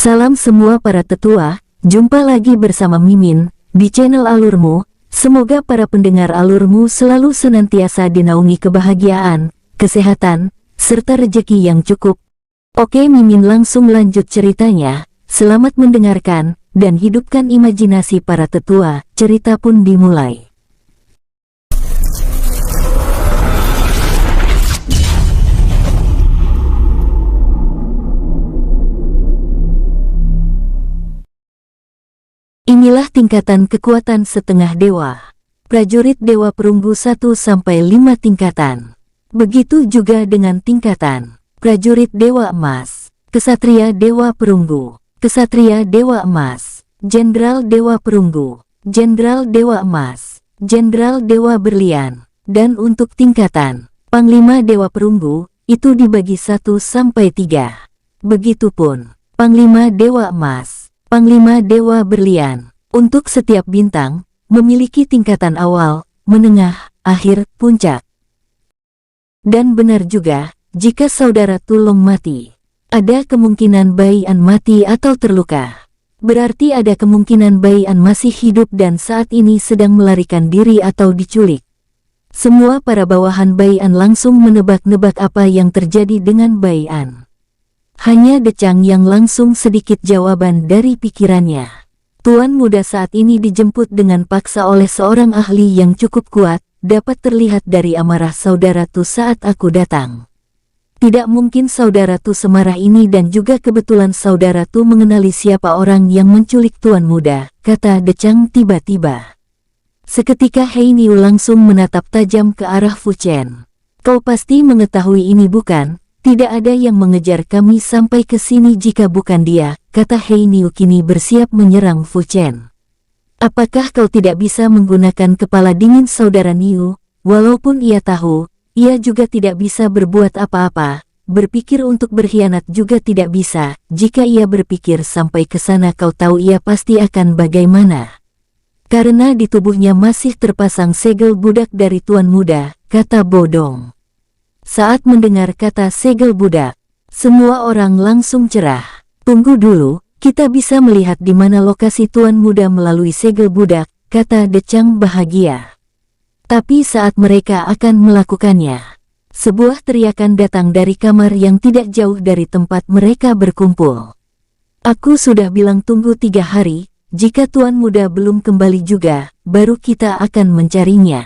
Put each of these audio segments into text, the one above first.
Salam semua para tetua, jumpa lagi bersama Mimin, di channel Alurmu. Semoga para pendengar Alurmu selalu senantiasa dinaungi kebahagiaan, kesehatan, serta rezeki yang cukup. Oke, Mimin langsung lanjut ceritanya. Selamat mendengarkan, dan hidupkan imajinasi para tetua. Cerita pun dimulai. Inilah tingkatan kekuatan setengah dewa. Prajurit Dewa Perunggu 1-5 tingkatan. Begitu juga dengan tingkatan Prajurit Dewa Emas, Kesatria Dewa Perunggu, Kesatria Dewa Emas, Jenderal Dewa Perunggu, Jenderal Dewa Emas, Jenderal Dewa Berlian. Dan untuk tingkatan Panglima Dewa Perunggu, itu dibagi 1-3. Begitupun Panglima Dewa Emas, Panglima Dewa Berlian. Untuk setiap bintang, memiliki tingkatan awal, menengah, akhir, puncak. Dan benar juga, jika saudara tulung mati, ada kemungkinan Bayan mati atau terluka. Berarti ada kemungkinan Bayan masih hidup dan saat ini sedang melarikan diri atau diculik. Semua para bawahan Bayan langsung menebak-nebak apa yang terjadi dengan Bayan. Hanya Decang yang langsung sedikit jawaban dari pikirannya. Tuan muda saat ini dijemput dengan paksa oleh seorang ahli yang cukup kuat, dapat terlihat dari amarah saudara Tu saat aku datang. Tidak mungkin saudara Tu semarah ini dan juga kebetulan saudara Tu mengenali siapa orang yang menculik tuan muda, kata Decang tiba-tiba. Seketika Hei Niu langsung menatap tajam ke arah Fu Chen. Kau pasti mengetahui ini bukan? Tidak ada yang mengejar kami sampai ke sini jika bukan dia, kata Hei Niu kini bersiap menyerang Fu Chen. Apakah kau tidak bisa menggunakan kepala dingin saudara Niu? Walaupun ia tahu, ia juga tidak bisa berbuat apa-apa, berpikir untuk berkhianat juga tidak bisa. Jika ia berpikir sampai ke sana kau tahu ia pasti akan bagaimana. Karena di tubuhnya masih terpasang segel budak dari tuan muda, kata Bodong. Saat mendengar kata segel budak, semua orang langsung cerah. Tunggu dulu, kita bisa melihat di mana lokasi tuan muda melalui segel budak, kata Decang bahagia. Tapi saat mereka akan melakukannya, sebuah teriakan datang dari kamar yang tidak jauh dari tempat mereka berkumpul. Aku sudah bilang tunggu 3 hari, jika tuan muda belum kembali juga, baru kita akan mencarinya.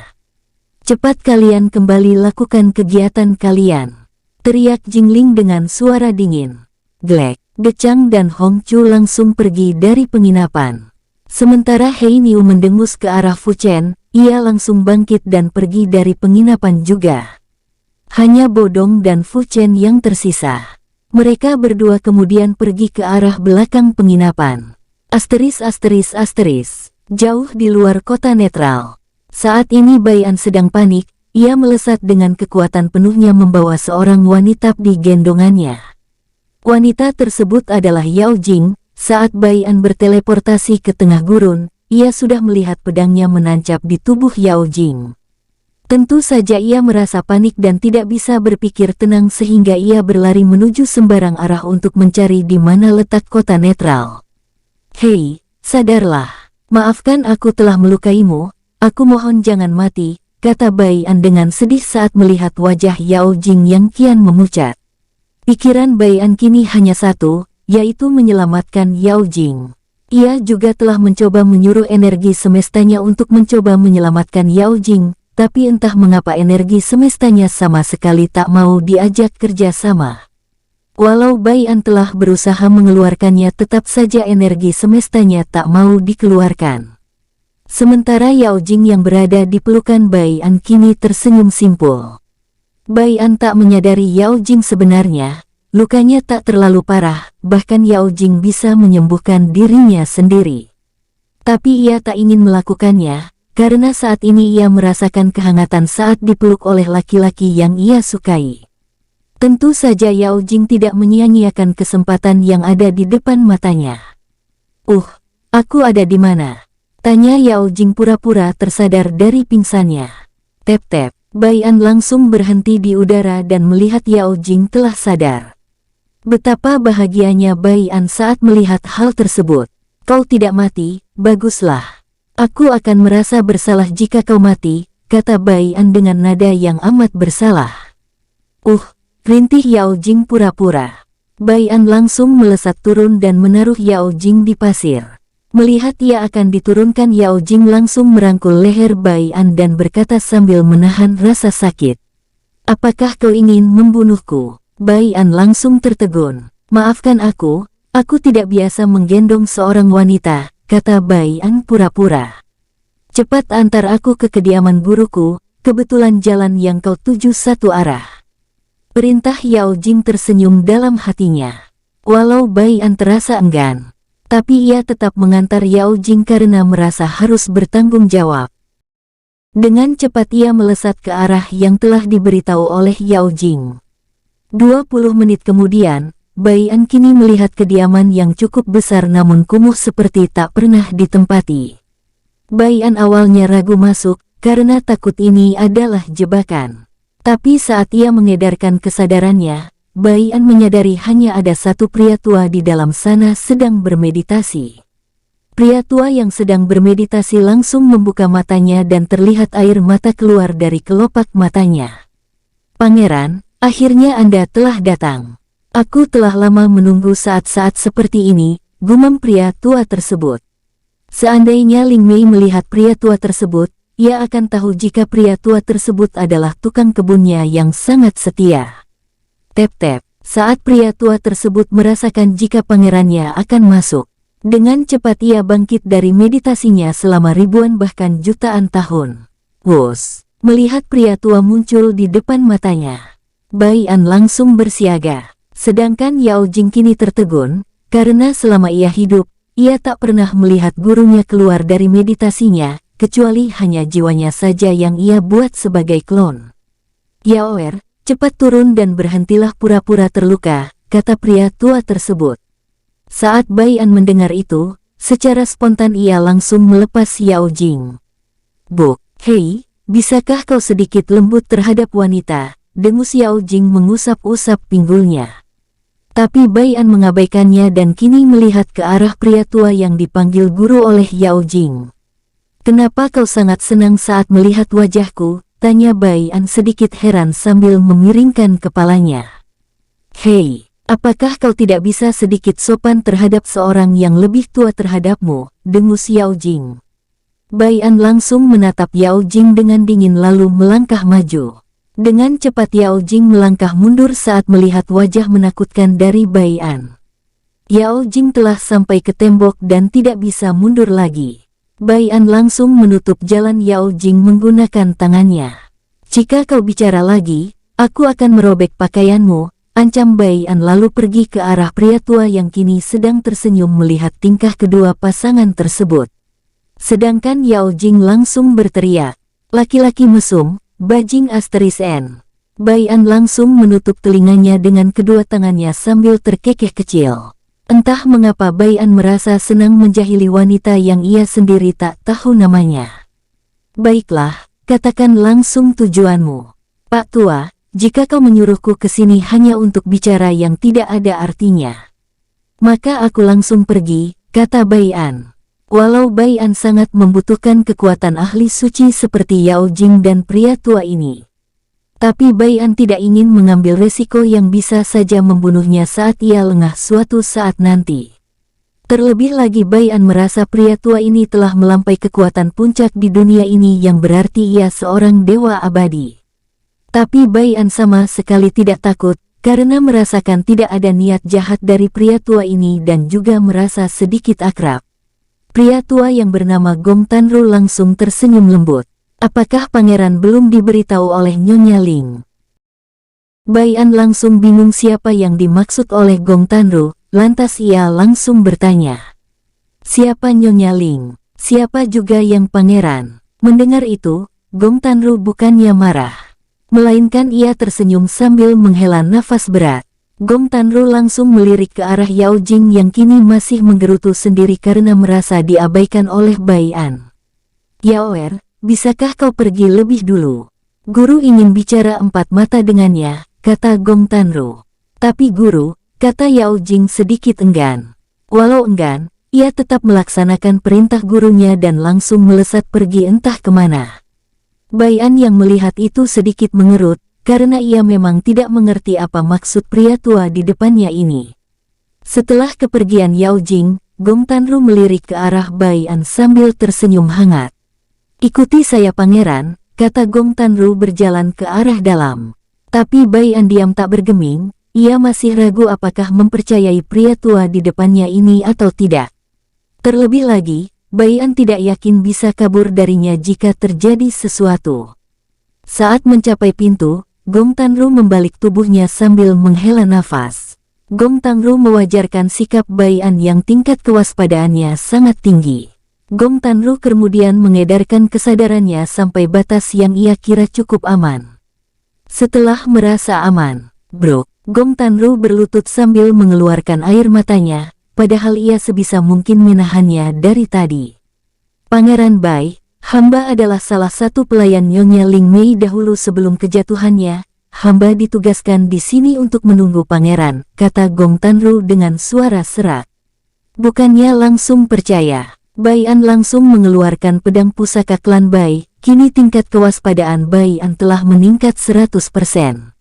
Cepat kalian kembali lakukan kegiatan kalian, teriak Jingling dengan suara dingin. Glek, Decang dan Hong Chu langsung pergi dari penginapan. Sementara Hei Niu mendengus ke arah Fu Chen, ia langsung bangkit dan pergi dari penginapan juga. Hanya Bodong dan Fu Chen yang tersisa. Mereka berdua kemudian pergi ke arah belakang penginapan. Asteris, jauh di luar kota netral. Saat ini Bayan sedang panik, ia melesat dengan kekuatan penuhnya membawa seorang wanita di gendongannya. Wanita tersebut adalah Yao Jing. Saat Bayan berteleportasi ke tengah gurun, ia sudah melihat pedangnya menancap di tubuh Yao Jing. Tentu saja ia merasa panik dan tidak bisa berpikir tenang sehingga ia berlari menuju sembarang arah untuk mencari di mana letak kota netral. Hei, sadarlah. Maafkan aku telah melukaimu. Aku mohon jangan mati, kata Bayan dengan sedih saat melihat wajah Yao Jing yang kian memucat. Pikiran Bayan kini hanya satu, yaitu menyelamatkan Yao Jing. Ia juga telah mencoba menyuruh energi semestanya untuk mencoba menyelamatkan Yao Jing, tapi entah mengapa energi semestanya sama sekali tak mau diajak kerja sama. Walau Bayan telah berusaha mengeluarkannya tetap saja energi semestanya tak mau dikeluarkan. Sementara Yao Jing yang berada di pelukan Bayan kini tersenyum simpul. Bayan tak menyadari Yao Jing sebenarnya, lukanya tak terlalu parah, bahkan Yao Jing bisa menyembuhkan dirinya sendiri. Tapi ia tak ingin melakukannya, karena saat ini ia merasakan kehangatan saat dipeluk oleh laki-laki yang ia sukai. Tentu saja Yao Jing tidak menyia-nyiakan kesempatan yang ada di depan matanya. Aku ada di mana? Tanya Yao Jing pura-pura tersadar dari pingsannya. Tep-tep, Bayan langsung berhenti di udara dan melihat Yao Jing telah sadar. Betapa bahagianya Bai An saat melihat hal tersebut. Kau tidak mati, baguslah. Aku akan merasa bersalah jika kau mati, kata Bai An dengan nada yang amat bersalah. Rintih Yao Jing pura-pura. Bai An langsung melesat turun dan menaruh Yao Jing di pasir. Melihat ia akan diturunkan, Yao Jing langsung merangkul leher Bai An dan berkata sambil menahan rasa sakit. Apakah kau ingin membunuhku? Bai An langsung tertegun. Maafkan aku tidak biasa menggendong seorang wanita, kata Bai An pura-pura. Cepat antar aku ke kediaman guruku, kebetulan jalan yang kau tuju satu arah. Perintah Yao Jing tersenyum dalam hatinya. Walau Bai An terasa enggan, tapi ia tetap mengantar Yao Jing karena merasa harus bertanggung jawab. Dengan cepat ia melesat ke arah yang telah diberitahu oleh Yao Jing. 20 menit kemudian, Bai An kini melihat kediaman yang cukup besar namun kumuh seperti tak pernah ditempati. Bai An awalnya ragu masuk, karena takut ini adalah jebakan. Tapi saat ia mengedarkan kesadarannya, Bai An menyadari hanya ada satu pria tua di dalam sana sedang bermeditasi. Pria tua yang sedang bermeditasi langsung membuka matanya dan terlihat air mata keluar dari kelopak matanya. Pangeran, akhirnya Anda telah datang. Aku telah lama menunggu saat-saat seperti ini, gumam pria tua tersebut. Seandainya Ling Mei melihat pria tua tersebut, ia akan tahu jika pria tua tersebut adalah tukang kebunnya yang sangat setia. Tep-tep, saat pria tua tersebut merasakan jika pangerannya akan masuk. Dengan cepat ia bangkit dari meditasinya selama ribuan bahkan jutaan tahun. Wus, melihat pria tua muncul di depan matanya, Bai An langsung bersiaga. Sedangkan Yao Jing kini tertegun, karena selama ia hidup, ia tak pernah melihat gurunya keluar dari meditasinya, kecuali hanya jiwanya saja yang ia buat sebagai klon. Yaoer, cepat turun dan berhentilah pura-pura terluka, kata pria tua tersebut. Saat Bai An mendengar itu, secara spontan ia langsung melepas Yao Jing. Hei, bisakah kau sedikit lembut terhadap wanita? Dengus Yao Jing mengusap-usap pinggulnya. Tapi Bai An mengabaikannya dan kini melihat ke arah pria tua yang dipanggil guru oleh Yao Jing. Kenapa kau sangat senang saat melihat wajahku? Tanya Bai An sedikit heran sambil memiringkan kepalanya. Hei, apakah kau tidak bisa sedikit sopan terhadap seorang yang lebih tua terhadapmu? Dengus Yao Jing. Bai An langsung menatap Yao Jing dengan dingin lalu melangkah maju. Dengan cepat Yao Jing melangkah mundur saat melihat wajah menakutkan dari Bai An. Yao Jing telah sampai ke tembok dan tidak bisa mundur lagi. Bai An langsung menutup jalan Yao Jing menggunakan tangannya. Jika kau bicara lagi, aku akan merobek pakaianmu, ancam Bai An lalu pergi ke arah pria tua yang kini sedang tersenyum melihat tingkah kedua pasangan tersebut. Sedangkan Yao Jing langsung berteriak, laki-laki mesum, bajing asteris N. Bai An langsung menutup telinganya dengan kedua tangannya sambil terkekeh kecil. Entah mengapa Bai An merasa senang menjahili wanita yang ia sendiri tak tahu namanya. Baiklah, katakan langsung tujuanmu. Pak Tua, jika kau menyuruhku ke sini hanya untuk bicara yang tidak ada artinya, maka aku langsung pergi, kata Bai An. Walau Bai An sangat membutuhkan kekuatan ahli suci seperti Yao Jing dan pria tua ini, tapi Bai An tidak ingin mengambil resiko yang bisa saja membunuhnya saat ia lengah suatu saat nanti. Terlebih lagi Bai An merasa pria tua ini telah melampaui kekuatan puncak di dunia ini yang berarti ia seorang dewa abadi. Tapi Bai An sama sekali tidak takut, karena merasakan tidak ada niat jahat dari pria tua ini dan juga merasa sedikit akrab. Pria tua yang bernama Gong Tanru langsung tersenyum lembut. Apakah pangeran belum diberitahu oleh Nyonya Ling? Bai An langsung bingung siapa yang dimaksud oleh Gong Tanru, lantas ia langsung bertanya. Siapa Nyonya Ling? Siapa juga yang pangeran? Mendengar itu, Gong Tanru bukannya marah, melainkan ia tersenyum sambil menghela nafas berat. Gong Tanru langsung melirik ke arah Yao Jing yang kini masih menggerutu sendiri karena merasa diabaikan oleh Bai An. Yaoer, bisakah kau pergi lebih dulu? Guru ingin bicara empat mata dengannya, kata Gong Tanru. Tapi guru, kata Yao Jing sedikit enggan. Walau enggan, ia tetap melaksanakan perintah gurunya dan langsung melesat pergi entah kemana. Bai An yang melihat itu sedikit mengerut, karena ia memang tidak mengerti apa maksud pria tua di depannya ini. Setelah kepergian Yao Jing, Gong Tanru melirik ke arah Bai An sambil tersenyum hangat. "Ikuti saya pangeran," kata Gong Tanru berjalan ke arah dalam. Tapi Bai An diam tak bergeming, ia masih ragu apakah mempercayai pria tua di depannya ini atau tidak. Terlebih lagi, Bai An tidak yakin bisa kabur darinya jika terjadi sesuatu. Saat mencapai pintu, Gong Tanru membalik tubuhnya sambil menghela nafas. Gong Tanru mewajarkan sikap Bai An yang tingkat kewaspadaannya sangat tinggi. Gong Tanru kemudian mengedarkan kesadarannya sampai batas yang ia kira cukup aman. Setelah merasa aman, Gong Tanru berlutut sambil mengeluarkan air matanya, padahal ia sebisa mungkin menahannya dari tadi. "Pangeran Bai, hamba adalah salah satu pelayan Nyonya Ling Mei dahulu sebelum kejatuhannya. Hamba ditugaskan di sini untuk menunggu pangeran," kata Gong Tanru dengan suara serak. Bukannya langsung percaya, Bai An langsung mengeluarkan pedang pusaka klan Bai. Kini tingkat kewaspadaan Bai An telah meningkat 100%.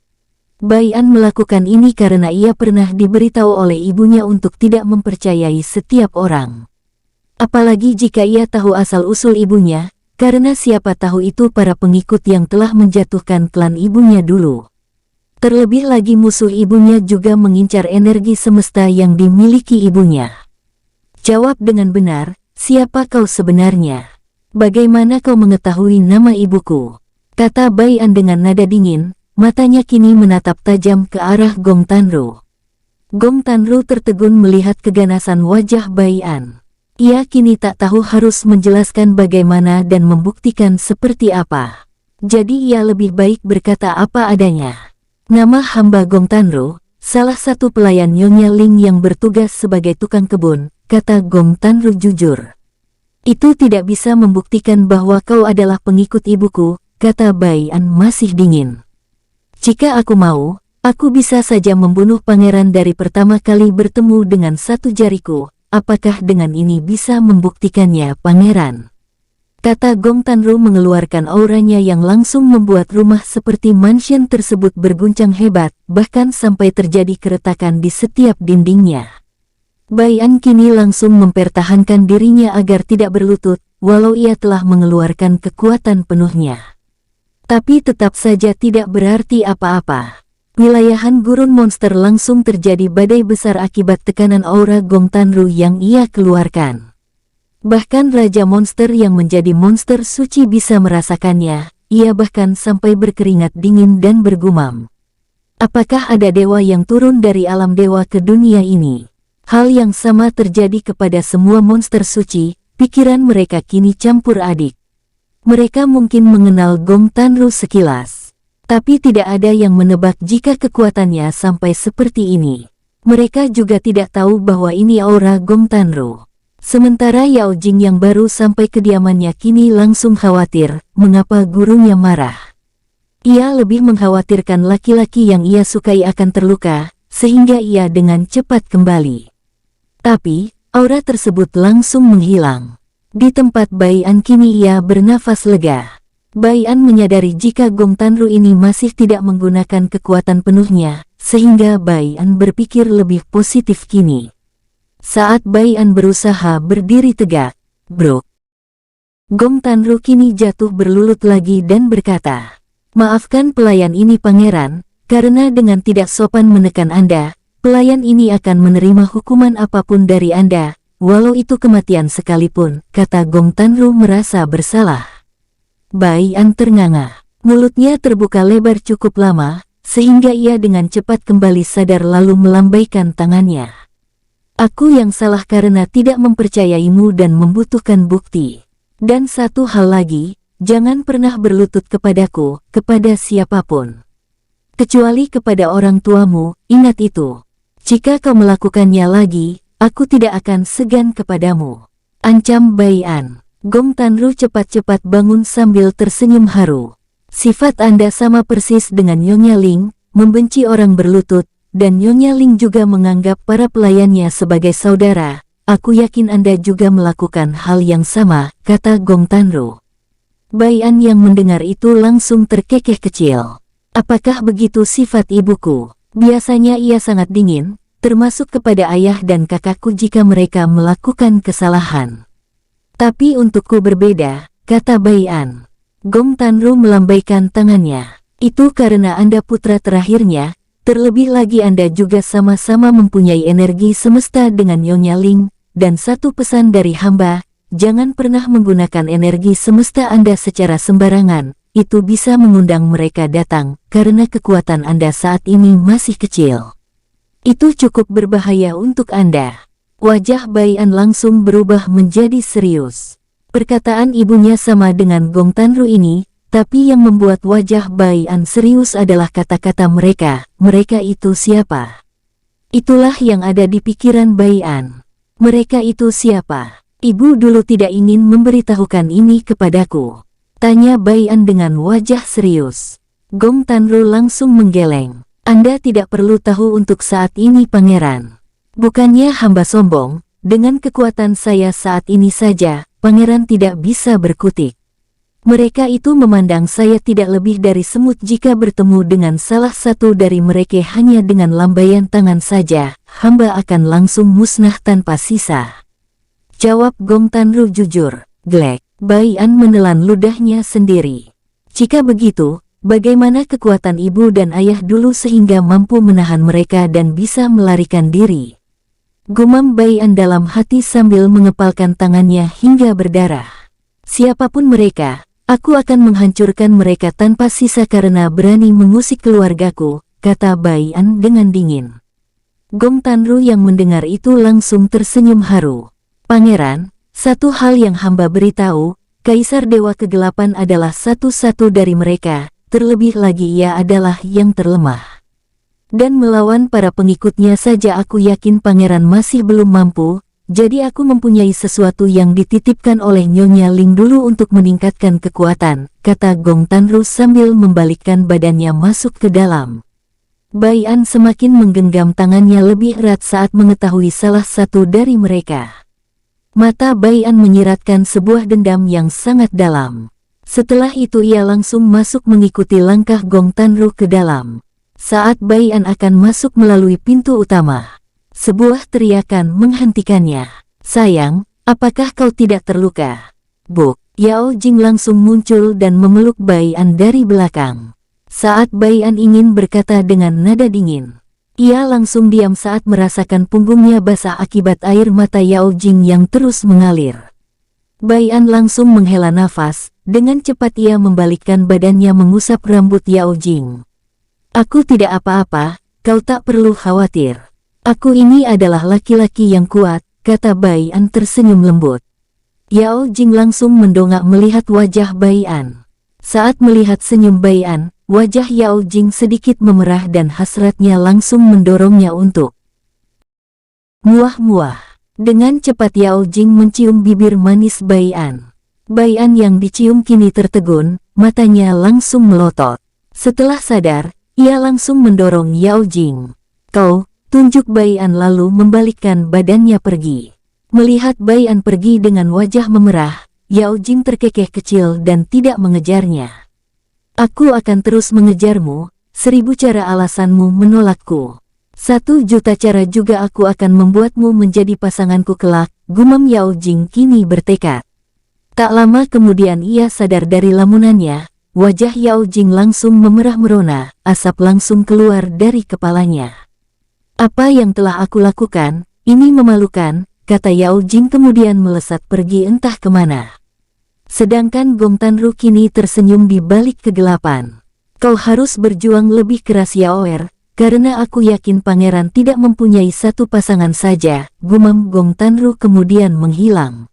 Bai An melakukan ini karena ia pernah diberitahu oleh ibunya untuk tidak mempercayai setiap orang. Apalagi jika ia tahu asal-usul ibunya, karena siapa tahu itu para pengikut yang telah menjatuhkan klan ibunya dulu. Terlebih lagi musuh ibunya juga mengincar energi semesta yang dimiliki ibunya. "Jawab dengan benar, siapa kau sebenarnya? Bagaimana kau mengetahui nama ibuku?" kata Bai An dengan nada dingin. Matanya kini menatap tajam ke arah Gong Tanru. Gong Tanru tertegun melihat keganasan wajah Bai An. Ia kini tak tahu harus menjelaskan bagaimana dan membuktikan seperti apa. Jadi ia lebih baik berkata apa adanya. "Nama hamba Gong Tanru, salah satu pelayan Nyonya Ling yang bertugas sebagai tukang kebun," kata Gong Tanru jujur. "Itu tidak bisa membuktikan bahwa kau adalah pengikut ibuku," kata Bai An masih dingin. "Jika aku mau, aku bisa saja membunuh pangeran dari pertama kali bertemu dengan satu jariku. Apakah dengan ini bisa membuktikannya, pangeran?" kata Gong Tanru mengeluarkan auranya yang langsung membuat rumah seperti mansion tersebut berguncang hebat, bahkan sampai terjadi keretakan di setiap dindingnya. Bai An kini langsung mempertahankan dirinya agar tidak berlutut, walau ia telah mengeluarkan kekuatan penuhnya. Tapi tetap saja tidak berarti apa-apa. Wilayahan gurun monster langsung terjadi badai besar akibat tekanan aura Gong Tanru yang ia keluarkan. Bahkan Raja Monster yang menjadi monster suci bisa merasakannya, ia bahkan sampai berkeringat dingin dan bergumam. Apakah ada dewa yang turun dari alam dewa ke dunia ini? Hal yang sama terjadi kepada semua monster suci, pikiran mereka kini campur adik. Mereka mungkin mengenal Gong Tanru sekilas, tapi tidak ada yang menebak jika kekuatannya sampai seperti ini. Mereka juga tidak tahu bahwa ini aura Gong Tanru. Sementara Yao Jing yang baru sampai kediamannya kini langsung khawatir, mengapa gurunya marah. Ia lebih mengkhawatirkan laki-laki yang ia sukai akan terluka, sehingga ia dengan cepat kembali. Tapi, aura tersebut langsung menghilang. Di tempat Bai An kini ia bernafas lega. Bai An menyadari jika Gong Tanru ini masih tidak menggunakan kekuatan penuhnya, sehingga Bai An berpikir lebih positif kini. Saat Bai An berusaha berdiri tegak, Gong Tanru kini jatuh berlulut lagi dan berkata, "Maafkan pelayan ini pangeran, karena dengan tidak sopan menekan Anda, pelayan ini akan menerima hukuman apapun dari Anda. Walau itu kematian sekalipun," kata Gong Tanru merasa bersalah. Bai An ternganga. Mulutnya terbuka lebar cukup lama, sehingga ia dengan cepat kembali sadar lalu melambaikan tangannya. "Aku yang salah karena tidak mempercayaimu dan membutuhkan bukti. Dan satu hal lagi, jangan pernah berlutut kepadaku, kepada siapapun. Kecuali kepada orang tuamu, ingat itu. Jika kau melakukannya lagi, aku tidak akan segan kepadamu," ancam Bai An. Gong Tanru cepat-cepat bangun sambil tersenyum haru. "Sifat Anda sama persis dengan Nyonya Ling, membenci orang berlutut, dan Nyonya Ling juga menganggap para pelayannya sebagai saudara. Aku yakin Anda juga melakukan hal yang sama, kata Gong Tanru. Bai An yang mendengar itu langsung terkekeh kecil. Apakah begitu sifat ibuku? Biasanya ia sangat dingin, termasuk kepada ayah dan kakakku jika mereka melakukan kesalahan. Tapi untukku berbeda, kata Bai An. Gong Tanru melambaikan tangannya. Itu karena Anda putra terakhirnya, terlebih lagi Anda juga sama-sama mempunyai energi semesta dengan Nyonya Ling, dan satu pesan dari hamba, jangan pernah menggunakan energi semesta Anda secara sembarangan, itu bisa mengundang mereka datang, karena kekuatan Anda saat ini masih kecil. Itu cukup berbahaya untuk Anda. Wajah Bai An langsung berubah menjadi serius. Perkataan ibunya sama dengan Gong Tanru ini, tapi yang membuat wajah Bai An serius adalah kata-kata mereka. Mereka itu siapa? Itulah yang ada di pikiran Bai An. Mereka itu siapa? Ibu dulu tidak ingin memberitahukan ini kepadaku. Tanya Bai An dengan wajah serius. Gong Tanru langsung menggeleng. Anda tidak perlu tahu untuk saat ini pangeran. Bukannya hamba sombong, dengan kekuatan saya saat ini saja, pangeran tidak bisa berkutik. Mereka itu memandang saya tidak lebih dari semut jika bertemu dengan salah satu dari mereka hanya dengan lambaian tangan saja, hamba akan langsung musnah tanpa sisa. Jawab Gong Tanru jujur. Glek. Bai An menelan ludahnya sendiri. Jika begitu, bagaimana kekuatan ibu dan ayah dulu sehingga mampu menahan mereka dan bisa melarikan diri? Gumam Bai An dalam hati sambil mengepalkan tangannya hingga berdarah. Siapapun mereka, aku akan menghancurkan mereka tanpa sisa karena berani mengusik keluargaku, kata Bai An dengan dingin. Gong Tanru yang mendengar itu langsung tersenyum haru. Pangeran, satu hal yang hamba beritahu, Kaisar Dewa Kegelapan adalah satu-satu dari mereka, terlebih lagi ia adalah yang terlemah. Dan melawan para pengikutnya saja aku yakin pangeran masih belum mampu, jadi aku mempunyai sesuatu yang dititipkan oleh Nyonya Ling dulu untuk meningkatkan kekuatan, kata Gong Tanru sambil membalikkan badannya masuk ke dalam. Bai An semakin menggenggam tangannya lebih erat saat mengetahui salah satu dari mereka. Mata Bai An menyiratkan sebuah dendam yang sangat dalam. Setelah itu ia langsung masuk mengikuti langkah Gong Tanru ke dalam. Saat Bai An akan masuk melalui pintu utama, sebuah teriakan menghentikannya. Sayang, apakah kau tidak terluka? Buk, Yao Jing langsung muncul dan memeluk Bai An dari belakang. Saat Bai An ingin berkata dengan nada dingin, ia langsung diam saat merasakan punggungnya basah akibat air mata Yao Jing yang terus mengalir. Bai An langsung menghela nafas, dengan cepat ia membalikkan badannya mengusap rambut Yao Jing. Aku tidak apa-apa, kau tak perlu khawatir. Aku ini adalah laki-laki yang kuat, kata Bai An tersenyum lembut. Yao Jing langsung mendongak melihat wajah Bai An. Saat melihat senyum Bai An, wajah Yao Jing sedikit memerah dan hasratnya langsung mendorongnya untuk muah-muah. Dengan cepat Yao Jing mencium bibir manis Bai An. Bai An yang dicium kini tertegun, matanya langsung melotot. Setelah sadar, ia langsung mendorong Yao Jing. Kau, tunjuk Bai An lalu membalikkan badannya pergi. Melihat Bai An pergi dengan wajah memerah, Yao Jing terkekeh kecil dan tidak mengejarnya. Aku akan terus mengejarmu, 1000 cara alasanmu menolakku. 1.000.000 cara juga aku akan membuatmu menjadi pasanganku kelak, gumam Yao Jing kini bertekad. Tak lama kemudian ia sadar dari lamunannya, wajah Yao Jing langsung memerah merona, asap langsung keluar dari kepalanya. Apa yang telah aku lakukan, ini memalukan, kata Yao Jing kemudian melesat pergi entah kemana. Sedangkan Gong Tanru kini tersenyum di balik kegelapan. Kau harus berjuang lebih keras Yaoer, karena aku yakin pangeran tidak mempunyai satu pasangan saja, gumam Gong Tanru kemudian menghilang.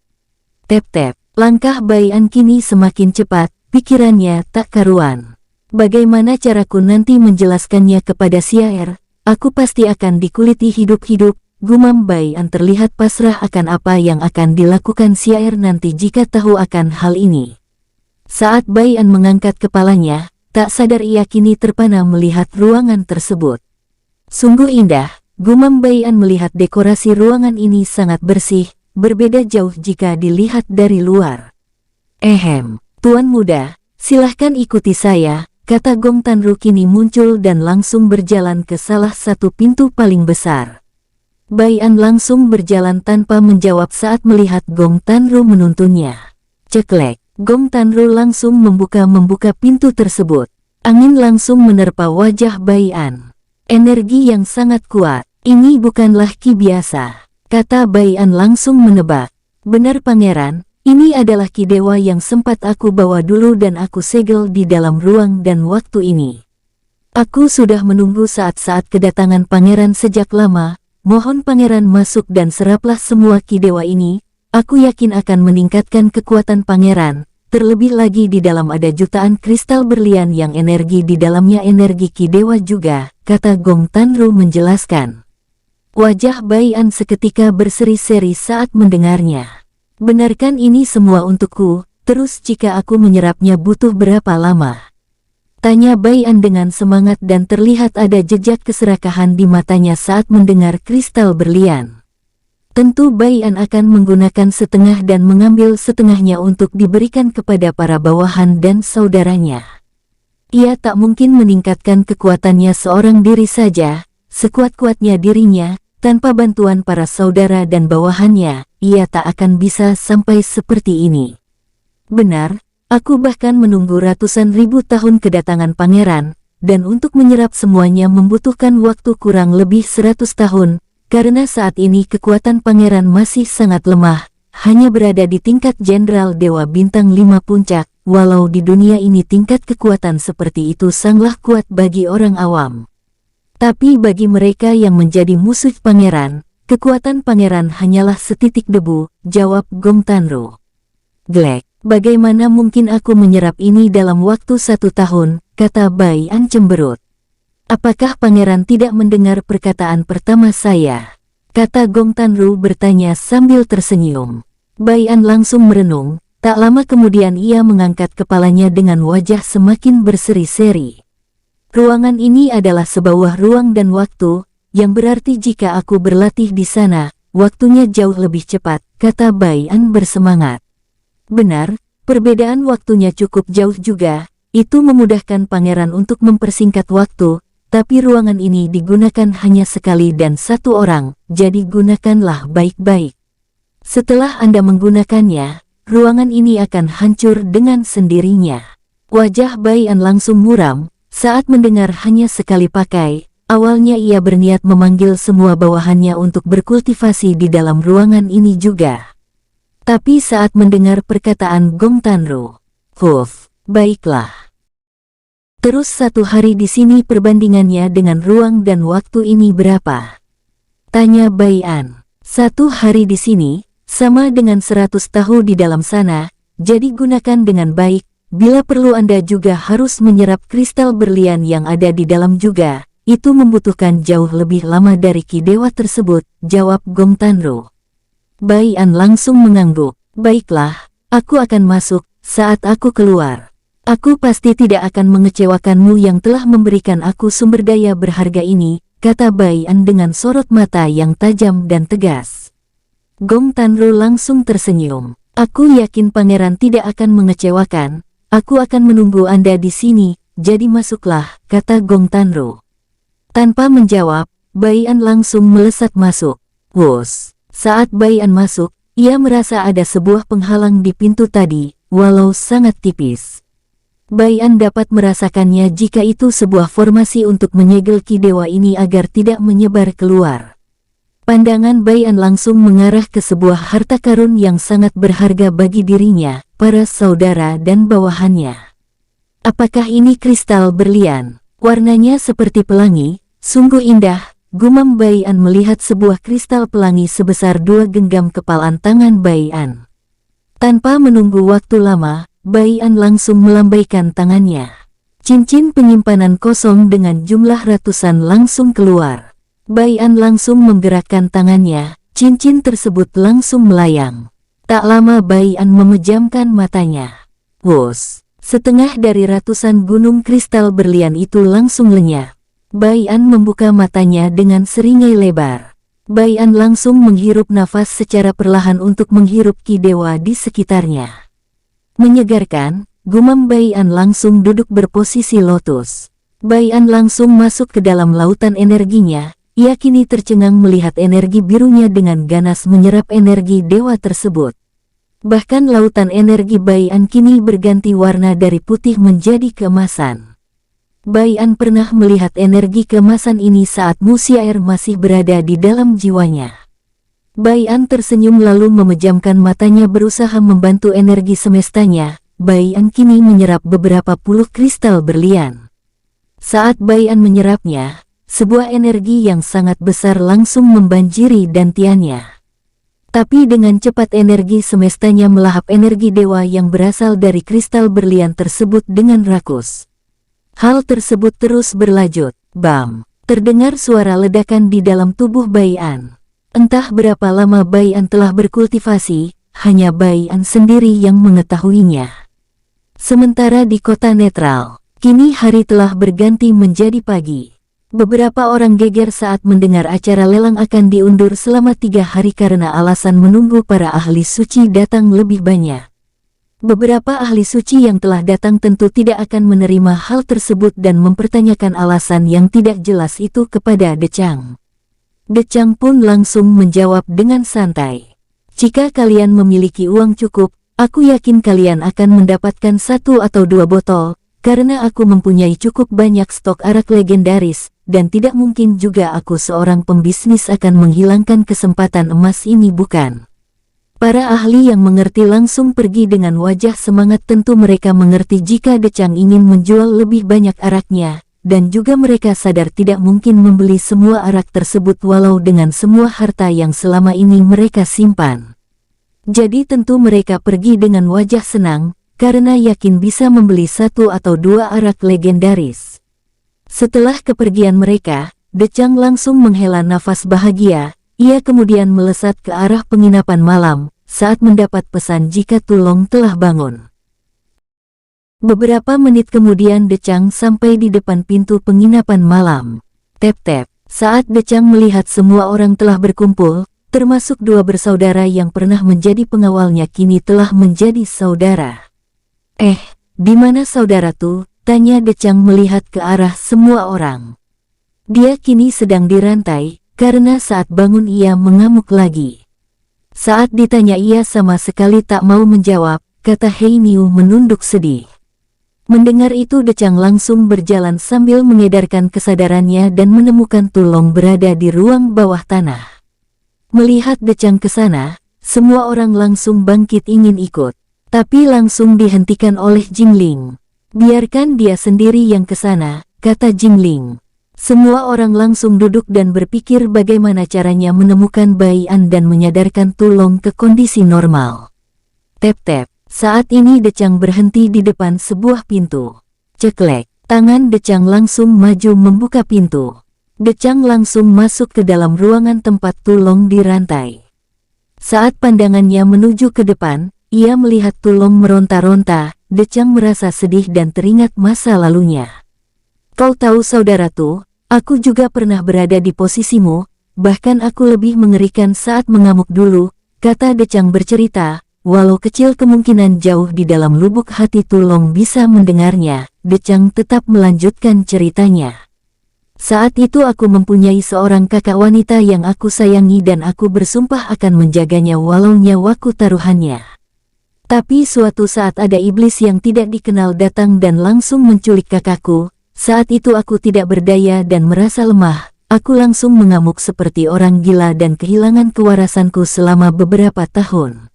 Tep-tep, langkah Bai An kini semakin cepat, pikirannya tak karuan. Bagaimana caraku nanti menjelaskannya kepada Xiaer? Aku pasti akan dikuliti hidup-hidup. Gumam Bai An terlihat pasrah akan apa yang akan dilakukan Xiaer nanti jika tahu akan hal ini. Saat Bai An mengangkat kepalanya, tak sadar ia kini terpana melihat ruangan tersebut. Sungguh indah, gumam Bai An melihat dekorasi ruangan ini sangat bersih, berbeda jauh jika dilihat dari luar. Tuan muda, silahkan ikuti saya, kata Gong Tanru kini muncul dan langsung berjalan ke salah satu pintu paling besar. Bai An langsung berjalan tanpa menjawab saat melihat Gong Tanru menuntunnya. Ceklek, Gong Tanru langsung membuka pintu tersebut. Angin langsung menerpa wajah Bai An. Energi yang sangat kuat, ini bukanlah ki biasa, kata Bai An langsung menebak. Benar pangeran, ini adalah ki dewa yang sempat aku bawa dulu dan aku segel di dalam ruang dan waktu ini. Aku sudah menunggu saat-saat kedatangan pangeran sejak lama. Mohon pangeran masuk dan seraplah semua ki dewa ini, aku yakin akan meningkatkan kekuatan pangeran, terlebih lagi di dalam ada jutaan kristal berlian yang energi di dalamnya energi ki dewa juga, kata Gong Tanru menjelaskan. Wajah Bai An seketika berseri-seri saat mendengarnya. Benarkan ini semua untukku, terus jika aku menyerapnya butuh berapa lama? Tanya Bai An dengan semangat dan terlihat ada jejak keserakahan di matanya saat mendengar kristal berlian. Tentu Bai An akan menggunakan setengah dan mengambil setengahnya untuk diberikan kepada para bawahan dan saudaranya. Ia tak mungkin meningkatkan kekuatannya seorang diri saja, sekuat-kuatnya dirinya, tanpa bantuan para saudara dan bawahannya, ia tak akan bisa sampai seperti ini. Benar. Aku bahkan menunggu ratusan ribu tahun kedatangan pangeran, dan untuk menyerap semuanya membutuhkan waktu kurang lebih 100 tahun, karena saat ini kekuatan pangeran masih sangat lemah, hanya berada di tingkat jenderal Dewa Bintang 5 puncak, walau di dunia ini tingkat kekuatan seperti itu sangatlah kuat bagi orang awam. Tapi bagi mereka yang menjadi musuh pangeran, kekuatan pangeran hanyalah setitik debu, jawab Gong Tanru. Glek. Bagaimana mungkin aku menyerap ini dalam waktu 1 tahun, kata Bai An cemberut. Apakah pangeran tidak mendengar perkataan pertama saya? Kata Gong Tanru bertanya sambil tersenyum. Bai An langsung merenung, tak lama kemudian ia mengangkat kepalanya dengan wajah semakin berseri-seri. Ruangan ini adalah sebuah ruang dan waktu, yang berarti jika aku berlatih di sana, waktunya jauh lebih cepat, kata Bai An bersemangat. Benar, perbedaan waktunya cukup jauh juga, itu memudahkan pangeran untuk mempersingkat waktu, tapi ruangan ini digunakan hanya sekali dan 1 orang, jadi gunakanlah baik-baik. Setelah Anda menggunakannya, ruangan ini akan hancur dengan sendirinya. Wajah Bai An langsung muram, saat mendengar hanya sekali pakai, awalnya ia berniat memanggil semua bawahannya untuk berkultivasi di dalam ruangan ini juga. Tapi saat mendengar perkataan Gong Tanru, baiklah. Terus 1 hari di sini perbandingannya dengan ruang dan waktu ini berapa? Tanya Bai An. 1 hari di sini, sama dengan 100 tahun di dalam sana, jadi gunakan dengan baik, bila perlu Anda juga harus menyerap kristal berlian yang ada di dalam juga, itu membutuhkan jauh lebih lama dari ki dewa tersebut, jawab Gong Tanru. Bai An langsung mengangguk. Baiklah, aku akan masuk, saat aku keluar. Aku pasti tidak akan mengecewakanmu yang telah memberikan aku sumber daya berharga ini, kata Bai An dengan sorot mata yang tajam dan tegas. Gong Tanru langsung tersenyum. Aku yakin pangeran tidak akan mengecewakan, aku akan menunggu Anda di sini, jadi masuklah, kata Gong Tanru. Tanpa menjawab, Bai An langsung melesat masuk. Wus. Saat Bai An masuk, ia merasa ada sebuah penghalang di pintu tadi, walau sangat tipis. Bai An dapat merasakannya jika itu sebuah formasi untuk menyegel ki dewa ini agar tidak menyebar keluar. Pandangan Bai An langsung mengarah ke sebuah harta karun yang sangat berharga bagi dirinya, para saudara dan bawahannya. Apakah ini kristal berlian? Warnanya seperti pelangi, sungguh indah. Gumam Bai An melihat sebuah kristal pelangi sebesar 2 genggam kepalan tangan Bai An. Tanpa menunggu waktu lama, Bai An langsung melambaikan tangannya. Cincin penyimpanan kosong dengan jumlah ratusan langsung keluar. Bai An langsung menggerakkan tangannya, cincin tersebut langsung melayang. Tak lama Bai An memejamkan matanya. Wus, setengah dari ratusan gunung kristal berlian itu langsung lenyap. Bai An membuka matanya dengan seringai lebar. Bai An langsung menghirup nafas secara perlahan untuk menghirup ki dewa di sekitarnya. Menyegarkan, gumam Bai An langsung duduk berposisi lotus. Bai An langsung masuk ke dalam lautan energinya. Ia kini tercengang melihat energi birunya dengan ganas menyerap energi dewa tersebut. Bahkan lautan energi Bai An kini berganti warna dari putih menjadi keemasan. Bai An pernah melihat energi keemasan ini saat Musiaer masih berada di dalam jiwanya. Bai An tersenyum lalu memejamkan matanya berusaha membantu energi semestanya. Bai An kini menyerap beberapa puluh kristal berlian. Saat Bai An menyerapnya, sebuah energi yang sangat besar langsung membanjiri dantiannya. Tapi dengan cepat energi semestanya melahap energi dewa yang berasal dari kristal berlian tersebut dengan rakus. Hal tersebut terus berlanjut. Bam! Terdengar suara ledakan di dalam tubuh Bai An. Entah berapa lama Bai An telah berkultivasi, hanya Bai An sendiri yang mengetahuinya. Sementara di kota netral, kini hari telah berganti menjadi pagi. Beberapa orang geger saat mendengar acara lelang akan diundur selama 3 hari karena alasan menunggu para ahli suci datang lebih banyak. Beberapa ahli suci yang telah datang tentu tidak akan menerima hal tersebut dan mempertanyakan alasan yang tidak jelas itu kepada Decang. Decang pun langsung menjawab dengan santai. Jika kalian memiliki uang cukup, aku yakin kalian akan mendapatkan 1 atau 2 botol, karena aku mempunyai cukup banyak stok arak legendaris, dan tidak mungkin juga aku seorang pembisnis akan menghilangkan kesempatan emas ini bukan? Para ahli yang mengerti langsung pergi dengan wajah semangat. Tentu mereka mengerti jika Decang ingin menjual lebih banyak araknya, dan juga mereka sadar tidak mungkin membeli semua arak tersebut walau dengan semua harta yang selama ini mereka simpan. Jadi tentu mereka pergi dengan wajah senang, karena yakin bisa membeli 1 atau 2 arak legendaris. Setelah kepergian mereka, Decang langsung menghela nafas bahagia. Ia kemudian melesat ke arah penginapan malam, saat mendapat pesan jika Tulong telah bangun. Beberapa menit kemudian Decang sampai di depan pintu penginapan malam. Tep-tep, saat Decang melihat semua orang telah berkumpul, termasuk 2 bersaudara yang pernah menjadi pengawalnya kini telah menjadi saudara. Di mana saudara tuh? Tanya Decang melihat ke arah semua orang. Dia kini sedang dirantai, karena saat bangun ia mengamuk lagi. Saat ditanya ia sama sekali tak mau menjawab, kata Hei Niu menunduk sedih. Mendengar itu Decang langsung berjalan sambil mengedarkan kesadarannya dan menemukan Tulong berada di ruang bawah tanah. Melihat Decang ke sana, semua orang langsung bangkit ingin ikut, tapi langsung dihentikan oleh Jingling. Biarkan dia sendiri yang ke sana, kata Jingling. Semua orang langsung duduk dan berpikir bagaimana caranya menemukan Bai An dan menyadarkan Tulong ke kondisi normal. Tep-tep, saat ini Decang berhenti di depan sebuah pintu. Ceklek, tangan Decang langsung maju membuka pintu. Decang langsung masuk ke dalam ruangan tempat Tulong dirantai. Saat pandangannya menuju ke depan, ia melihat Tulong meronta-ronta. Decang merasa sedih dan teringat masa lalunya. Kau tahu saudaraku, aku juga pernah berada di posisimu, bahkan aku lebih mengerikan saat mengamuk dulu, kata Decang bercerita. Walau kecil kemungkinan jauh di dalam lubuk hati Tulong bisa mendengarnya, Decang tetap melanjutkan ceritanya. Saat itu aku mempunyai seorang kakak wanita yang aku sayangi dan aku bersumpah akan menjaganya walau nyawaku taruhannya. Tapi suatu saat ada iblis yang tidak dikenal datang dan langsung menculik kakakku. Saat itu aku tidak berdaya dan merasa lemah, aku langsung mengamuk seperti orang gila dan kehilangan kewarasanku selama beberapa tahun.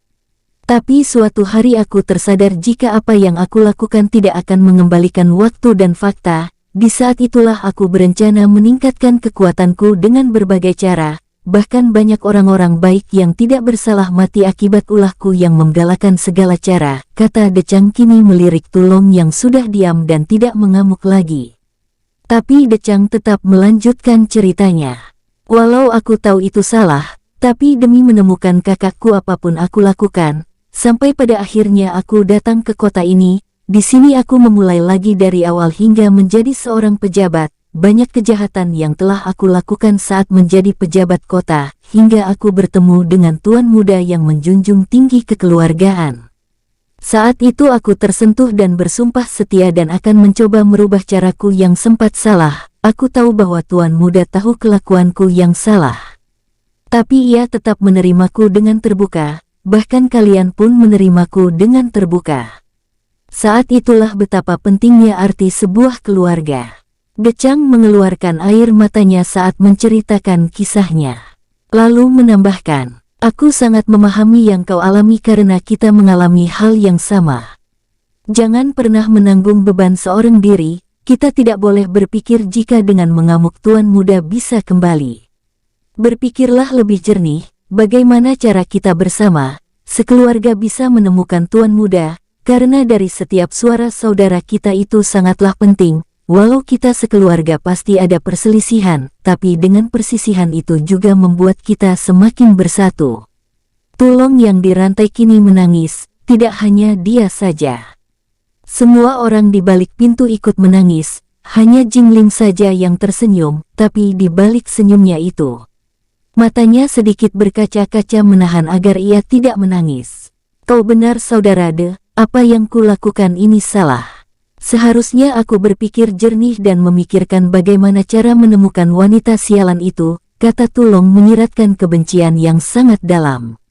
Tapi suatu hari aku tersadar jika apa yang aku lakukan tidak akan mengembalikan waktu dan fakta. Di saat itulah aku berencana meningkatkan kekuatanku dengan berbagai cara, bahkan banyak orang-orang baik yang tidak bersalah mati akibat ulahku yang menggalakkan segala cara, kata Decang kini melirik Tulong yang sudah diam dan tidak mengamuk lagi. Tapi Decang tetap melanjutkan ceritanya. Walau aku tahu itu salah, tapi demi menemukan kakakku apapun aku lakukan, sampai pada akhirnya aku datang ke kota ini. Di sini aku memulai lagi dari awal hingga menjadi seorang pejabat, banyak kejahatan yang telah aku lakukan saat menjadi pejabat kota, hingga aku bertemu dengan tuan muda yang menjunjung tinggi kekeluargaan. Saat itu aku tersentuh dan bersumpah setia dan akan mencoba merubah caraku yang sempat salah. Aku tahu bahwa tuan muda tahu kelakuanku yang salah. Tapi ia tetap menerimaku dengan terbuka, bahkan kalian pun menerimaku dengan terbuka. Saat itulah betapa pentingnya arti sebuah keluarga. Decang mengeluarkan air matanya saat menceritakan kisahnya. Lalu menambahkan, aku sangat memahami yang kau alami karena kita mengalami hal yang sama. Jangan pernah menanggung beban seorang diri, kita tidak boleh berpikir jika dengan mengamuk tuan muda bisa kembali. Berpikirlah lebih jernih, bagaimana cara kita bersama, sekeluarga bisa menemukan tuan muda, karena dari setiap suara saudara kita itu sangatlah penting, walau kita sekeluarga pasti ada perselisihan, tapi dengan persisihan itu juga membuat kita semakin bersatu. Tulong yang dirantai kini menangis, tidak hanya dia saja. Semua orang di balik pintu ikut menangis, hanya Jingling saja yang tersenyum, tapi di balik senyumnya itu, matanya sedikit berkaca-kaca menahan agar ia tidak menangis. Kau benar saudara De, apa yang kulakukan ini salah. Seharusnya aku berpikir jernih dan memikirkan bagaimana cara menemukan wanita sialan itu, kata Tulong menyiratkan kebencian yang sangat dalam.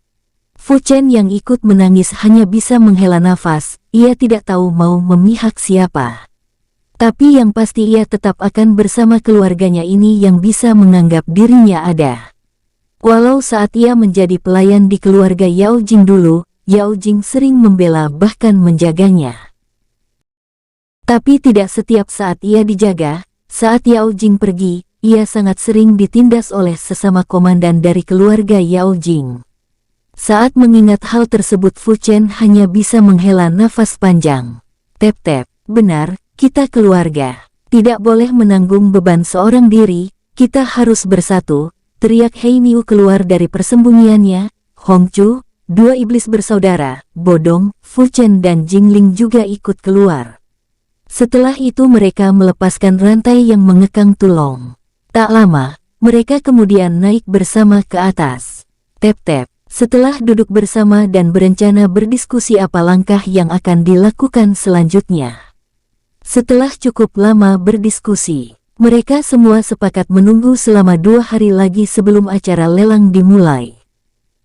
Fu Chen yang ikut menangis hanya bisa menghela nafas, ia tidak tahu mau memihak siapa. Tapi yang pasti ia tetap akan bersama keluarganya ini yang bisa menganggap dirinya ada. Walau saat ia menjadi pelayan di keluarga Yao Jing dulu, Yao Jing sering membela bahkan menjaganya. Tapi tidak setiap saat ia dijaga, saat Yao Jing pergi, ia sangat sering ditindas oleh sesama komandan dari keluarga Yao Jing. Saat mengingat hal tersebut Fu Chen hanya bisa menghela nafas panjang. Tep-tep, benar, kita keluarga. Tidak boleh menanggung beban seorang diri, kita harus bersatu. Teriak Hei Niu keluar dari persembunyiannya. Hong Chu, dua iblis bersaudara, Bodong, Fu Chen dan Jingling juga ikut keluar. Setelah itu mereka melepaskan rantai yang mengekang Tulong. Tak lama, mereka kemudian naik bersama ke atas. Tep-tep, setelah duduk bersama dan berencana berdiskusi apa langkah yang akan dilakukan selanjutnya. Setelah cukup lama berdiskusi, mereka semua sepakat menunggu selama 2 hari lagi sebelum acara lelang dimulai.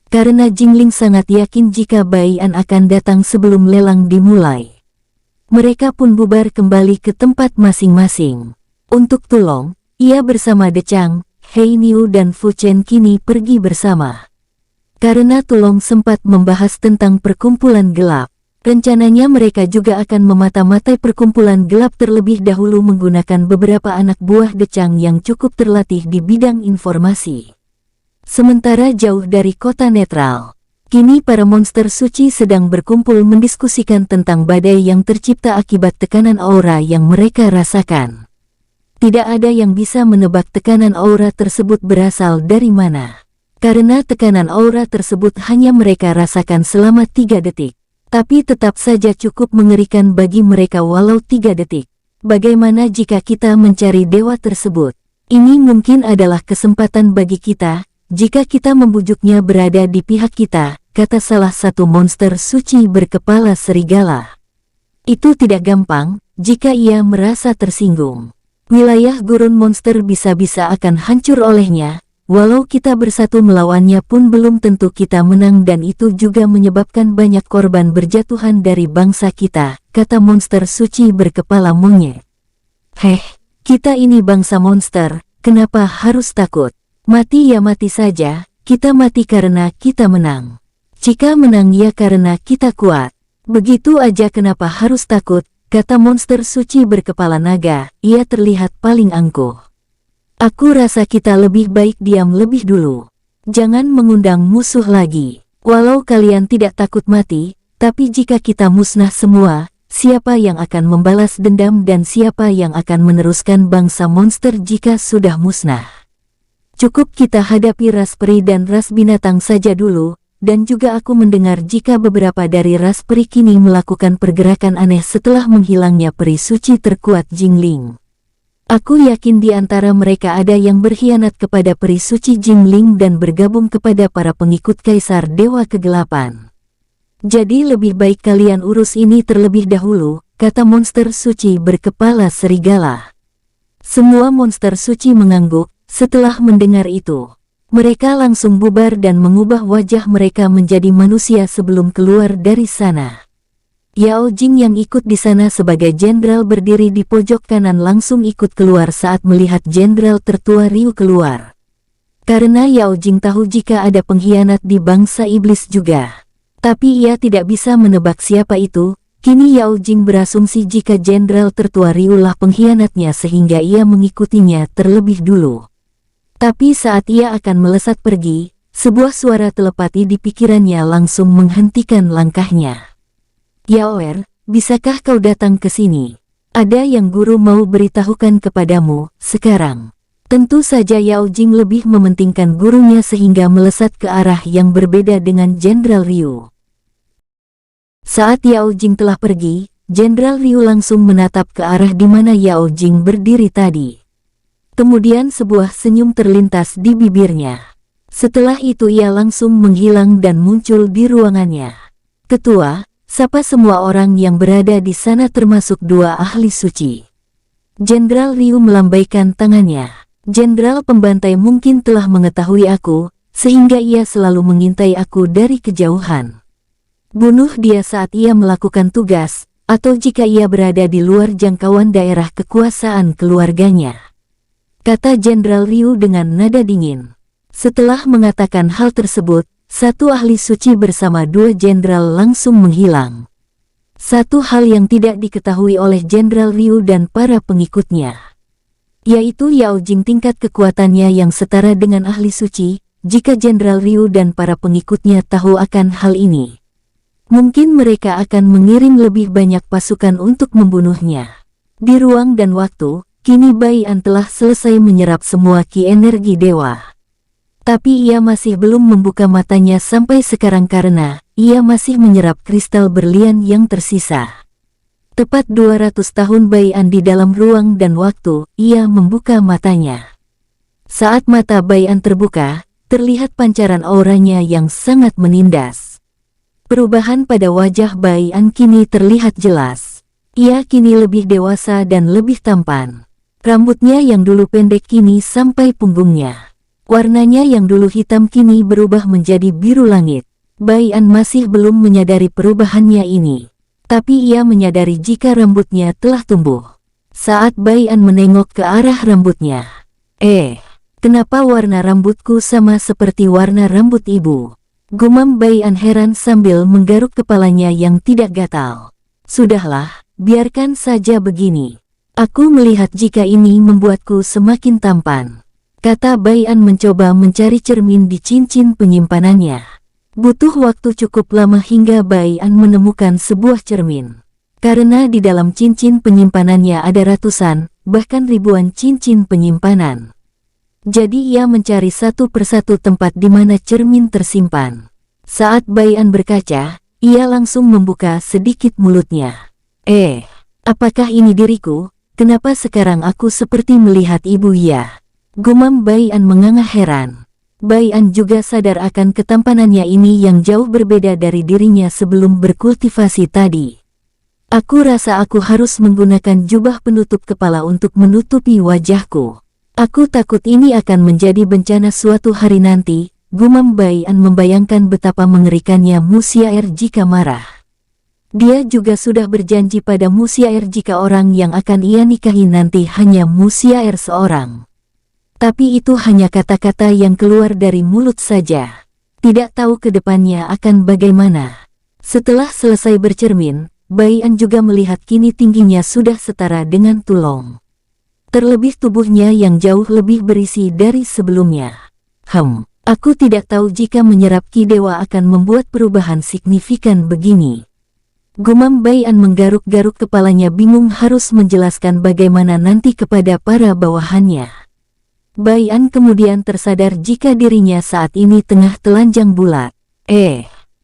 Karena Jingling sangat yakin jika Bai An akan datang sebelum lelang dimulai. Mereka pun bubar kembali ke tempat masing-masing. Untuk Tulong, ia bersama Decang, Hei Niu dan Fu Chen kini pergi bersama. Karena Tulong sempat membahas tentang perkumpulan gelap, rencananya mereka juga akan memata-matai perkumpulan gelap terlebih dahulu menggunakan beberapa anak buah Decang yang cukup terlatih di bidang informasi. Sementara jauh dari kota netral, kini para monster suci sedang berkumpul mendiskusikan tentang badai yang tercipta akibat tekanan aura yang mereka rasakan. Tidak ada yang bisa menebak tekanan aura tersebut berasal dari mana. Karena tekanan aura tersebut hanya mereka rasakan selama 3 detik. Tapi tetap saja cukup mengerikan bagi mereka walau 3 detik. Bagaimana jika kita mencari dewa tersebut? Ini mungkin adalah kesempatan bagi kita, jika kita membujuknya berada di pihak kita, kata salah satu monster suci berkepala serigala. Itu tidak gampang, jika ia merasa tersinggung. Wilayah gurun monster bisa-bisa akan hancur olehnya. Walau kita bersatu melawannya pun belum tentu kita menang dan itu juga menyebabkan banyak korban berjatuhan dari bangsa kita, kata monster suci berkepala monyet. Heh, kita ini bangsa monster, kenapa harus takut? Mati ya mati saja, kita mati karena kita menang. Jika menang ya karena kita kuat. Begitu aja kenapa harus takut, kata monster suci berkepala naga, ia terlihat paling angkuh. Aku rasa kita lebih baik diam lebih dulu. Jangan mengundang musuh lagi. Walau kalian tidak takut mati, tapi jika kita musnah semua, siapa yang akan membalas dendam dan siapa yang akan meneruskan bangsa monster jika sudah musnah? Cukup kita hadapi ras peri dan ras binatang saja dulu, dan juga aku mendengar jika beberapa dari ras peri kini melakukan pergerakan aneh setelah menghilangnya peri suci terkuat Jingling. Aku yakin di antara mereka ada yang berkhianat kepada peri suci Jingling dan bergabung kepada para pengikut Kaisar Dewa Kegelapan. Jadi lebih baik kalian urus ini terlebih dahulu, kata monster suci berkepala serigala. Semua monster suci mengangguk setelah mendengar itu. Mereka langsung bubar dan mengubah wajah mereka menjadi manusia sebelum keluar dari sana. Yao Jing yang ikut di sana sebagai jenderal berdiri di pojok kanan langsung ikut keluar saat melihat jenderal tertua Ryu keluar. Karena Yao Jing tahu jika ada pengkhianat di bangsa iblis juga. Tapi ia tidak bisa menebak siapa itu. Kini Yao Jing berasumsi jika jenderal tertua Ryu lah pengkhianatnya sehingga ia mengikutinya terlebih dulu. Tapi saat ia akan melesat pergi, sebuah suara telepati di pikirannya langsung menghentikan langkahnya. Yaoer, bisakah kau datang ke sini? Ada yang guru mau beritahukan kepadamu sekarang. Tentu saja Yao Jing lebih mementingkan gurunya sehingga melesat ke arah yang berbeda dengan Jenderal Ryu. Saat Yao Jing telah pergi, Jenderal Ryu langsung menatap ke arah di mana Yao Jing berdiri tadi. Kemudian sebuah senyum terlintas di bibirnya. Setelah itu ia langsung menghilang dan muncul di ruangannya. Ketua, sapa semua orang yang berada di sana termasuk dua ahli suci. Jenderal Ryu melambaikan tangannya. Jenderal pembantai mungkin telah mengetahui aku, sehingga ia selalu mengintai aku dari kejauhan. Bunuh dia saat ia melakukan tugas, atau jika ia berada di luar jangkauan daerah kekuasaan keluarganya, kata Jenderal Ryu dengan nada dingin. Setelah mengatakan hal tersebut, satu ahli suci bersama dua jenderal langsung menghilang. Satu hal yang tidak diketahui oleh Jenderal Ryu dan para pengikutnya, yaitu Yao Jing tingkat kekuatannya yang setara dengan ahli suci. Jika Jenderal Ryu dan para pengikutnya tahu akan hal ini, mungkin mereka akan mengirim lebih banyak pasukan untuk membunuhnya. Di ruang dan waktu, kini Bai An telah selesai menyerap semua ki energi dewa. Tapi ia masih belum membuka matanya sampai sekarang karena ia masih menyerap kristal berlian yang tersisa. Tepat 200 tahun Bai An di dalam ruang dan waktu, ia membuka matanya. Saat mata Bai An terbuka, terlihat pancaran auranya yang sangat menindas. Perubahan pada wajah Bai An kini terlihat jelas. Ia kini lebih dewasa dan lebih tampan. Rambutnya yang dulu pendek kini sampai punggungnya. Warnanya yang dulu hitam kini berubah menjadi biru langit. Bai An masih belum menyadari perubahannya ini. Tapi ia menyadari jika rambutnya telah tumbuh. Saat Bai An menengok ke arah rambutnya. Kenapa warna rambutku sama seperti warna rambut ibu? Gumam Bai An heran sambil menggaruk kepalanya yang tidak gatal. Sudahlah, biarkan saja begini. Aku melihat jika ini membuatku semakin tampan, kata Bai An mencoba mencari cermin di cincin penyimpanannya. Butuh waktu cukup lama hingga Bai An menemukan sebuah cermin. Karena di dalam cincin penyimpanannya ada ratusan, bahkan ribuan cincin penyimpanan. Jadi ia mencari satu persatu tempat di mana cermin tersimpan. Saat Bai An berkaca, ia langsung membuka sedikit mulutnya. Apakah ini diriku? Kenapa sekarang aku seperti melihat ibu ya? Gumam Bai An menganga heran. Bai An juga sadar akan ketampanannya ini yang jauh berbeda dari dirinya sebelum berkultivasi tadi. Aku rasa aku harus menggunakan jubah penutup kepala untuk menutupi wajahku. Aku takut ini akan menjadi bencana suatu hari nanti. Gumam Bai An membayangkan betapa mengerikannya Musiaer jika marah. Dia juga sudah berjanji pada Musiaer jika orang yang akan ia nikahi nanti hanya Musiaer seorang. Tapi itu hanya kata-kata yang keluar dari mulut saja. Tidak tahu ke depannya akan bagaimana. Setelah selesai bercermin, Bai An juga melihat kini tingginya sudah setara dengan Tulong. Terlebih tubuhnya yang jauh lebih berisi dari sebelumnya. Aku tidak tahu jika menyerap ki dewa akan membuat perubahan signifikan begini. Gumam Bai An menggaruk-garuk kepalanya bingung harus menjelaskan bagaimana nanti kepada para bawahannya. Bai An kemudian tersadar jika dirinya saat ini tengah telanjang bulat.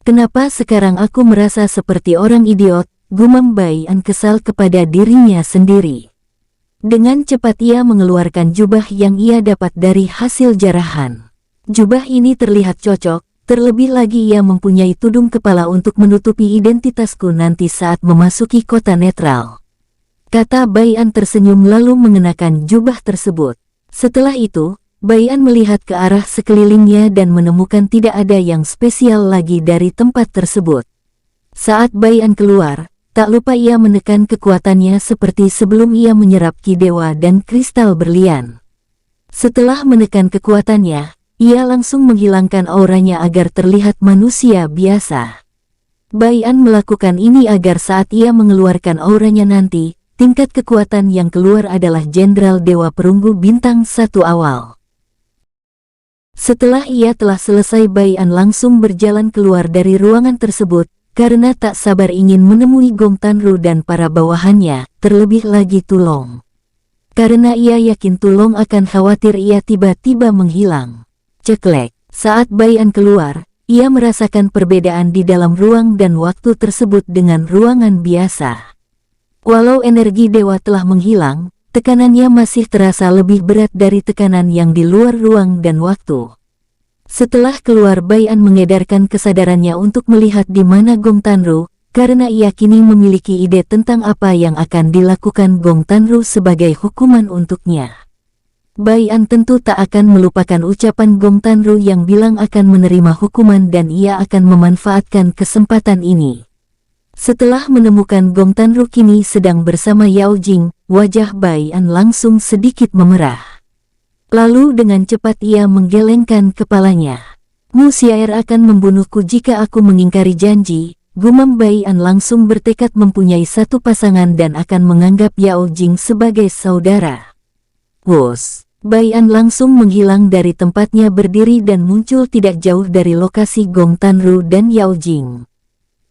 Kenapa sekarang aku merasa seperti orang idiot? Gumam Bai An kesal kepada dirinya sendiri. Dengan cepat ia mengeluarkan jubah yang ia dapat dari hasil jarahan. Jubah ini terlihat cocok, terlebih lagi ia mempunyai tudung kepala untuk menutupi identitasku nanti saat memasuki kota netral. Kata Bai An tersenyum lalu mengenakan jubah tersebut. Setelah itu, Bai An melihat ke arah sekelilingnya dan menemukan tidak ada yang spesial lagi dari tempat tersebut. Saat Bai An keluar, tak lupa ia menekan kekuatannya seperti sebelum ia menyerap ki dewa dan kristal berlian. Setelah menekan kekuatannya, ia langsung menghilangkan auranya agar terlihat manusia biasa. Bai An melakukan ini agar saat ia mengeluarkan auranya nanti, tingkat kekuatan yang keluar adalah Jenderal Dewa Perunggu Bintang 1 awal. Setelah ia telah selesai, Bai An langsung berjalan keluar dari ruangan tersebut, karena tak sabar ingin menemui Gong Tanru dan para bawahannya, terlebih lagi Tulong. Karena ia yakin Tulong akan khawatir ia tiba-tiba menghilang. Ceklek, saat Bai An keluar, ia merasakan perbedaan di dalam ruang dan waktu tersebut dengan ruangan biasa. Walau energi dewa telah menghilang, tekanannya masih terasa lebih berat dari tekanan yang di luar ruang dan waktu. Setelah keluar, Bai An mengedarkan kesadarannya untuk melihat di mana Gong Tanru, karena ia kini memiliki ide tentang apa yang akan dilakukan Gong Tanru sebagai hukuman untuknya. Bai An tentu tak akan melupakan ucapan Gong Tanru yang bilang akan menerima hukuman dan ia akan memanfaatkan kesempatan ini. Setelah menemukan Gong Tanru kini sedang bersama Yao Jing, wajah Bai An langsung sedikit memerah. Lalu dengan cepat ia menggelengkan kepalanya. Mu Xiaer akan membunuhku jika aku mengingkari janji, gumam Bai An langsung bertekad mempunyai satu pasangan dan akan menganggap Yao Jing sebagai saudara. Wos, Bai An langsung menghilang dari tempatnya berdiri dan muncul tidak jauh dari lokasi Gong Tanru dan Yao Jing.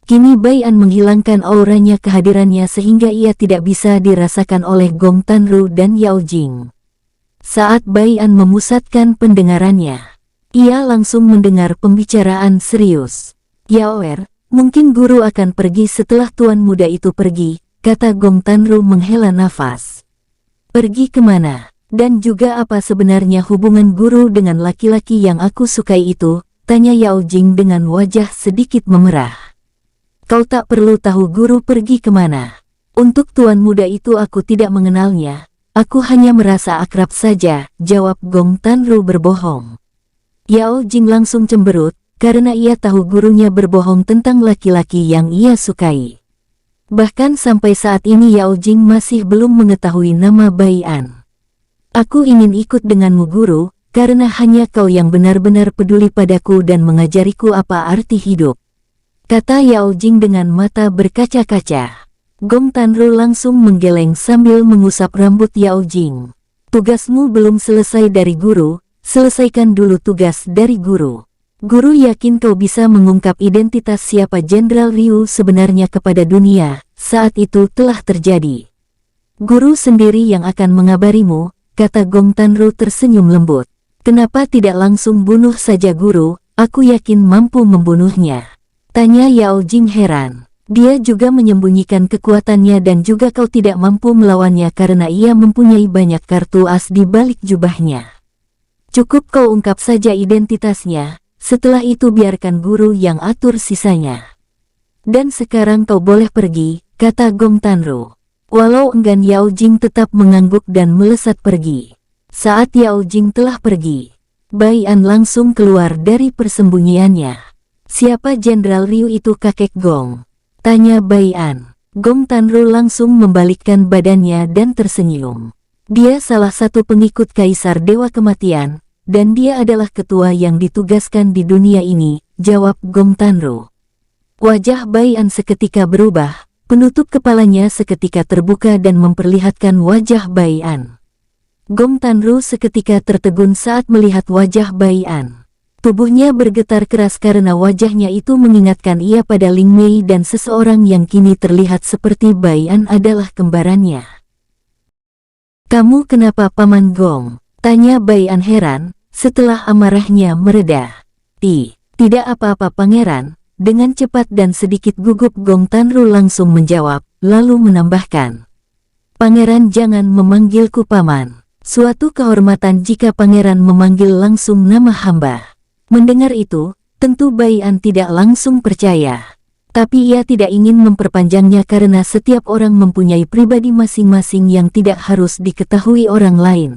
Kini Bai An menghilangkan auranya kehadirannya sehingga ia tidak bisa dirasakan oleh Gong Tanru dan Yao Jing. Saat Bai An memusatkan pendengarannya, ia langsung mendengar pembicaraan serius. Yaoer, mungkin guru akan pergi setelah tuan muda itu pergi, kata Gong Tanru menghela nafas. Pergi kemana? Dan juga apa sebenarnya hubungan guru dengan laki-laki yang aku sukai itu? Tanya Yao Jing dengan wajah sedikit memerah. Kau tak perlu tahu guru pergi kemana. Untuk tuan muda itu aku tidak mengenalnya. Aku hanya merasa akrab saja, jawab Gong Tanru berbohong. Yao Jing langsung cemberut, karena ia tahu gurunya berbohong tentang laki-laki yang ia sukai. Bahkan sampai saat ini Yao Jing masih belum mengetahui nama Bai An. Aku ingin ikut denganmu guru, karena hanya kau yang benar-benar peduli padaku dan mengajariku apa arti hidup, kata Yao Jing dengan mata berkaca-kaca. Gong Tanru langsung menggeleng sambil mengusap rambut Yao Jing. Tugasmu belum selesai dari guru, selesaikan dulu tugas dari guru. Guru yakin kau bisa mengungkap identitas siapa Jenderal Ryu sebenarnya kepada dunia, saat itu telah terjadi. Guru sendiri yang akan mengabarimu, kata Gong Tanru tersenyum lembut. Kenapa tidak langsung bunuh saja guru, aku yakin mampu membunuhnya, tanya Yao Jing heran. Dia juga menyembunyikan kekuatannya dan juga kau tidak mampu melawannya karena ia mempunyai banyak kartu as di balik jubahnya. Cukup kau ungkap saja identitasnya, setelah itu biarkan guru yang atur sisanya. Dan sekarang kau boleh pergi, kata Gong Tanru. Walau enggan Yao Jing tetap mengangguk dan melesat pergi. Saat Yao Jing telah pergi, Bai An langsung keluar dari persembunyiannya. Siapa Jenderal Ryu itu kakek Gong? Tanya Bai An. Gong Tanru langsung membalikkan badannya dan tersenyum. Dia salah satu pengikut Kaisar Dewa Kematian, dan dia adalah ketua yang ditugaskan di dunia ini, jawab Gong Tanru. Wajah Bai An seketika berubah, penutup kepalanya seketika terbuka dan memperlihatkan wajah Bai An. Gong Tanru seketika tertegun saat melihat wajah Bai An. Tubuhnya bergetar keras karena wajahnya itu mengingatkan ia pada Ling Mei dan seseorang yang kini terlihat seperti Bai An adalah kembarannya. Kamu kenapa Paman Gong? Tanya Bai An heran, setelah amarahnya mereda. Tidak apa-apa pangeran, dengan cepat dan sedikit gugup Gong Tanru langsung menjawab, lalu menambahkan. Pangeran jangan memanggilku paman. Suatu kehormatan jika pangeran memanggil langsung nama hamba. Mendengar itu, tentu Bai'an tidak langsung percaya. Tapi ia tidak ingin memperpanjangnya karena setiap orang mempunyai pribadi masing-masing yang tidak harus diketahui orang lain.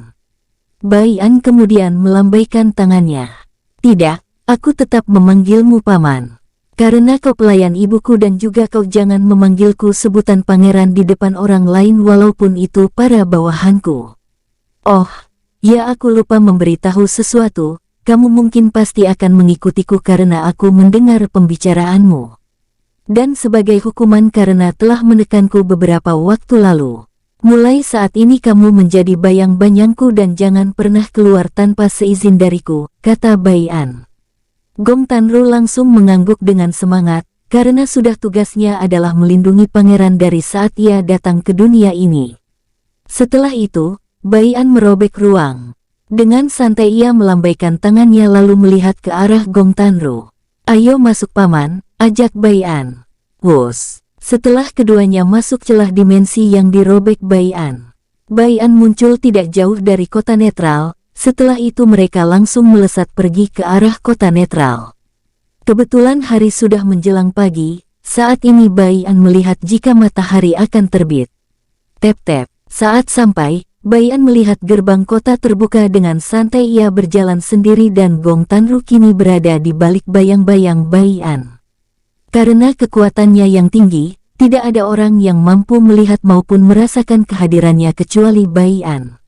Bai'an kemudian melambaikan tangannya. Tidak, aku tetap memanggilmu paman. Karena kau pelayan ibuku dan juga kau jangan memanggilku sebutan pangeran di depan orang lain walaupun itu para bawahanku. Oh, ya aku lupa memberitahu sesuatu, kamu mungkin pasti akan mengikutiku karena aku mendengar pembicaraanmu. Dan sebagai hukuman karena telah menekanku beberapa waktu lalu. Mulai saat ini kamu menjadi bayang-bayangku dan jangan pernah keluar tanpa seizin dariku, kata Bai'an. Gong Tanru langsung mengangguk dengan semangat, karena sudah tugasnya adalah melindungi pangeran dari saat ia datang ke dunia ini. Setelah itu, Bai'an merobek ruang. Dengan santai ia melambaikan tangannya lalu melihat ke arah Gong Tanru. Ayo masuk paman, ajak Bai'an. Wus. Setelah keduanya masuk celah dimensi yang dirobek Bai'an. Bai'an muncul tidak jauh dari kota netral. Setelah itu mereka langsung melesat pergi ke arah kota netral. Kebetulan hari sudah menjelang pagi, saat ini Bai'an melihat jika matahari akan terbit. Tep-tep, saat sampai, Bai'an melihat gerbang kota terbuka dengan santai ia berjalan sendiri dan Gong Tanru kini berada di balik bayang-bayang Bai'an. Karena kekuatannya yang tinggi, tidak ada orang yang mampu melihat maupun merasakan kehadirannya kecuali Bai'an.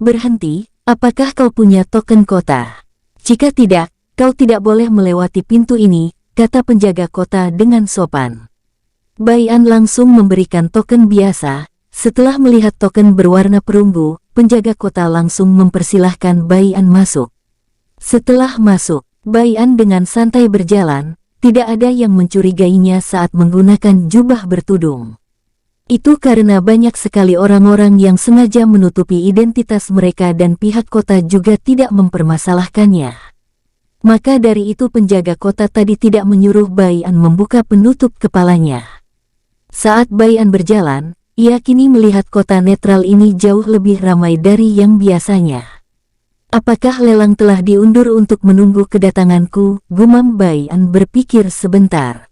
Berhenti. Apakah kau punya token kota? Jika tidak, kau tidak boleh melewati pintu ini, kata penjaga kota dengan sopan. Bai'an langsung memberikan token biasa. Setelah melihat token berwarna perunggu, penjaga kota langsung mempersilahkan Bai'an masuk. Setelah masuk, Bai'an dengan santai berjalan, tidak ada yang mencurigainya saat menggunakan jubah bertudung. Itu karena banyak sekali orang-orang yang sengaja menutupi identitas mereka dan pihak kota juga tidak mempermasalahkannya. Maka dari itu penjaga kota tadi tidak menyuruh Bai'an membuka penutup kepalanya. Saat Bai'an berjalan, ia kini melihat kota netral ini jauh lebih ramai dari yang biasanya. Apakah lelang telah diundur untuk menunggu kedatanganku? Gumam Bai'an berpikir sebentar.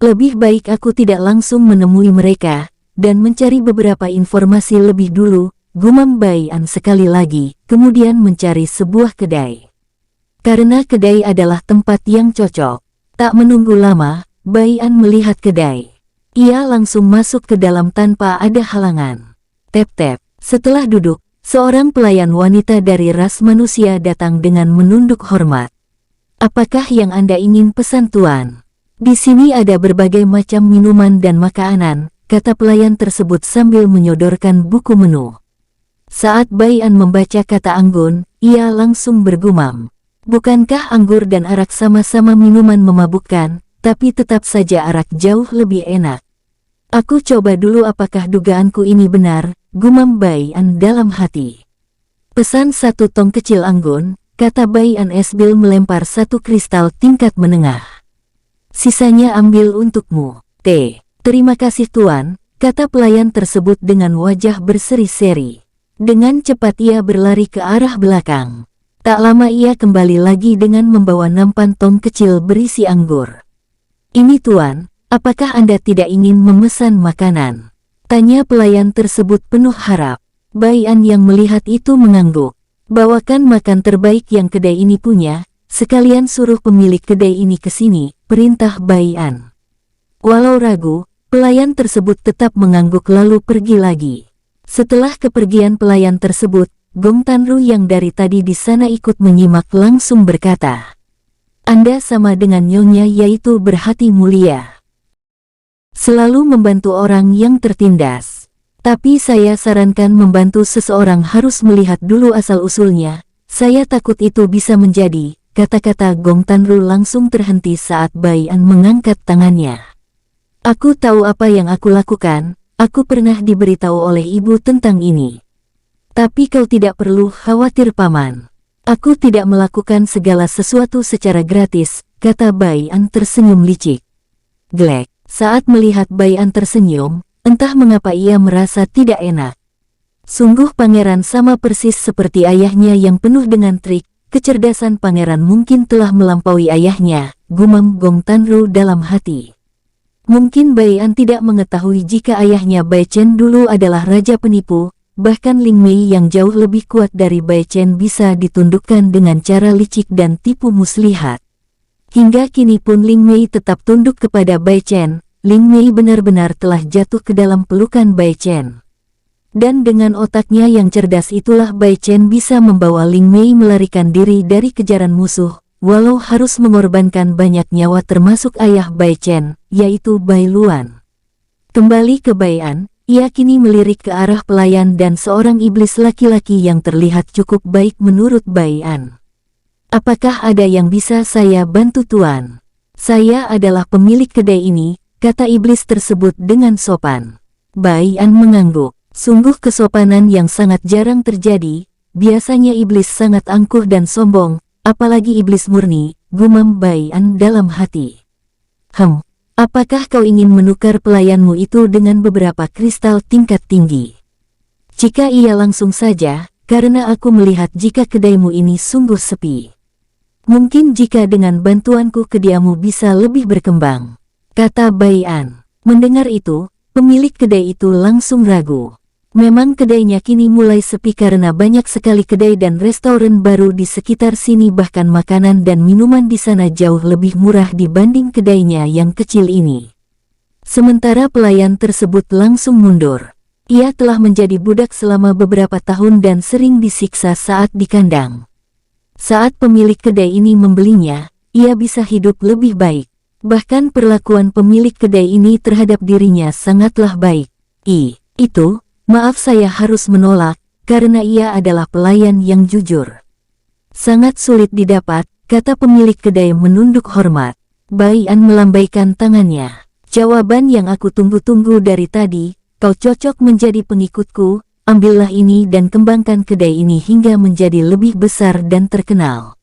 Lebih baik aku tidak langsung menemui mereka dan mencari beberapa informasi lebih dulu, gumam Bai'an sekali lagi, kemudian mencari sebuah kedai. Karena kedai adalah tempat yang cocok. Tak menunggu lama, Bai'an melihat kedai. Ia langsung masuk ke dalam tanpa ada halangan. Tep-tep, setelah duduk, seorang pelayan wanita dari ras manusia datang dengan menunduk hormat. Apakah yang Anda ingin pesan tuan? Di sini ada berbagai macam minuman dan makanan, kata pelayan tersebut sambil menyodorkan buku menu. Saat Bai'an membaca kata anggun, ia langsung bergumam. Bukankah anggur dan arak sama-sama minuman memabukkan, tapi tetap saja arak jauh lebih enak. Aku coba dulu apakah dugaanku ini benar, gumam Bai'an dalam hati. Pesan 1 tong kecil anggun, kata Bai'an sambil melempar 1 kristal tingkat menengah. Sisanya ambil untukmu, T. Terima kasih tuan, kata pelayan tersebut dengan wajah berseri-seri. Dengan cepat ia berlari ke arah belakang. Tak lama ia kembali lagi dengan membawa nampan tong kecil berisi anggur. Ini tuan, apakah Anda tidak ingin memesan makanan? Tanya pelayan tersebut penuh harap. Bai'an yang melihat itu mengangguk. Bawakan makan terbaik yang kedai ini punya, sekalian suruh pemilik kedai ini ke sini, perintah Bai'an. Walau ragu, pelayan tersebut tetap mengangguk lalu pergi lagi. Setelah kepergian pelayan tersebut, Gong Tanru yang dari tadi di sana ikut menyimak langsung berkata, Anda sama dengan nyonya yaitu berhati mulia. Selalu membantu orang yang tertindas. Tapi saya sarankan membantu seseorang harus melihat dulu asal-usulnya. Saya takut itu bisa menjadi, kata-kata Gong Tanru langsung terhenti saat Bai'an mengangkat tangannya. Aku tahu apa yang aku lakukan, aku pernah diberitahu oleh ibu tentang ini. Tapi kau tidak perlu khawatir paman. Aku tidak melakukan segala sesuatu secara gratis, kata Bai'an tersenyum licik. Glek, saat melihat Bai'an tersenyum, Entah mengapa ia merasa tidak enak. Sungguh pangeran sama persis seperti ayahnya yang penuh dengan trik. Kecerdasan pangeran mungkin telah melampaui ayahnya, gumam Gong Tanru dalam hati. Mungkin Bai An tidak mengetahui jika ayahnya Bai Chen dulu adalah raja penipu, bahkan Ling Mei yang jauh lebih kuat dari Bai Chen bisa ditundukkan dengan cara licik dan tipu muslihat. Hingga kini pun Ling Mei tetap tunduk kepada Bai Chen. Ling Mei benar-benar telah jatuh ke dalam pelukan Bai Chen. Dan dengan otaknya yang cerdas itulah Bai Chen bisa membawa Ling Mei melarikan diri dari kejaran musuh, walau harus mengorbankan banyak nyawa termasuk ayah Bai Chen, yaitu Bai Luan. Kembali ke Bai An, ia kini melirik ke arah pelayan dan seorang iblis laki-laki yang terlihat cukup baik menurut Bai An. Apakah ada yang bisa saya bantu tuan? Saya adalah pemilik kedai ini, kata iblis tersebut dengan sopan. Bai An mengangguk. Sungguh kesopanan yang sangat jarang terjadi, biasanya iblis sangat angkuh dan sombong, apalagi iblis murni, gumam Bai An dalam hati. Apakah kau ingin menukar pelayanmu itu dengan beberapa kristal tingkat tinggi? Jika iya langsung saja, karena aku melihat jika kedaimu ini sungguh sepi. Mungkin jika dengan bantuanku kediamu bisa lebih berkembang, kata Bai An. Mendengar itu, pemilik kedai itu langsung ragu. Memang kedainya kini mulai sepi karena banyak sekali kedai dan restoran baru di sekitar sini, bahkan makanan dan minuman di sana jauh lebih murah dibanding kedainya yang kecil ini. Sementara pelayan tersebut langsung mundur. Ia telah menjadi budak selama beberapa tahun dan sering disiksa saat di kandang. Saat pemilik kedai ini membelinya, ia bisa hidup lebih baik. Bahkan perlakuan pemilik kedai ini terhadap dirinya sangatlah baik. Maaf saya harus menolak, karena ia adalah pelayan yang jujur. Sangat sulit didapat, kata pemilik kedai menunduk hormat. Bai An melambaikan tangannya. Jawaban yang aku tunggu-tunggu dari tadi, kau cocok menjadi pengikutku, ambillah ini dan kembangkan kedai ini hingga menjadi lebih besar dan terkenal.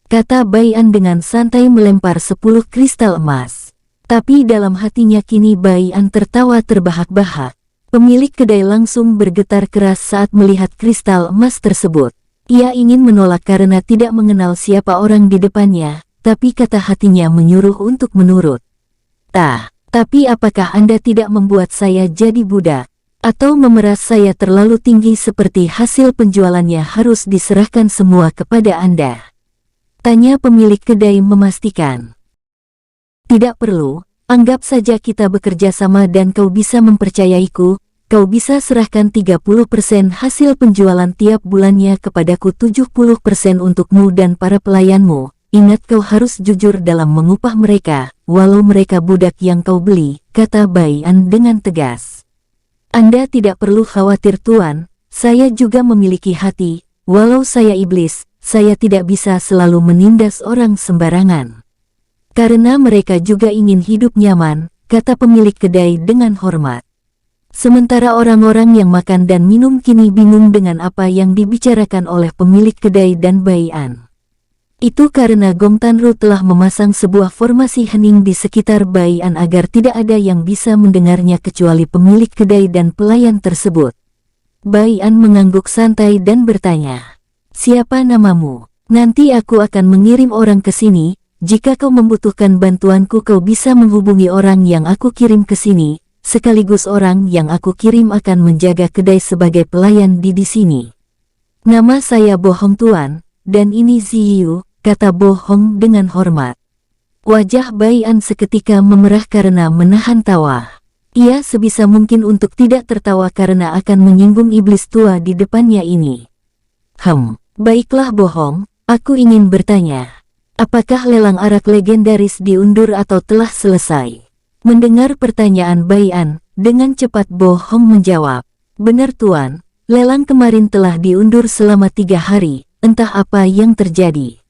Kata Bai An dengan santai melempar 10 kristal emas. Tapi dalam hatinya kini Bai An tertawa terbahak-bahak. Pemilik kedai langsung bergetar keras saat melihat kristal emas tersebut. Ia ingin menolak karena tidak mengenal siapa orang di depannya, tapi kata hatinya menyuruh untuk menurut. Tapi apakah Anda tidak membuat saya jadi budak? Atau memeras saya terlalu tinggi seperti hasil penjualannya harus diserahkan semua kepada Anda? Tanya pemilik kedai memastikan. Tidak perlu. Anggap saja kita bekerja sama dan kau bisa mempercayaiku, kau bisa serahkan 30% hasil penjualan tiap bulannya kepadaku, 70% untukmu dan para pelayanmu. Ingat kau harus jujur dalam mengupah mereka, walau mereka budak yang kau beli, kata Bai An dengan tegas. Anda tidak perlu khawatir tuan, saya juga memiliki hati, walau saya iblis, saya tidak bisa selalu menindas orang sembarangan. Karena mereka juga ingin hidup nyaman, kata pemilik kedai dengan hormat. Sementara orang-orang yang makan dan minum kini bingung dengan apa yang dibicarakan oleh pemilik kedai dan Bai An. Itu karena Gong Tanru telah memasang sebuah formasi hening di sekitar Bai An agar tidak ada yang bisa mendengarnya kecuali pemilik kedai dan pelayan tersebut. Bai An mengangguk santai dan bertanya, "Siapa namamu? Nanti aku akan mengirim orang ke sini. Jika kau membutuhkan bantuanku kau bisa menghubungi orang yang aku kirim ke sini, sekaligus orang yang aku kirim akan menjaga kedai sebagai pelayan di sini." Nama saya Bohong tuan, dan ini Ziyu, kata Bohong dengan hormat. Wajah Bai An seketika memerah karena menahan tawa. Ia sebisa mungkin untuk tidak tertawa karena akan menyinggung iblis tua di depannya ini. Baiklah Bohong, aku ingin bertanya. Apakah lelang arak legendaris diundur atau telah selesai? Mendengar pertanyaan Bai An, dengan cepat Bohong menjawab. Benar tuan, lelang kemarin telah diundur selama 3 hari, entah apa yang terjadi.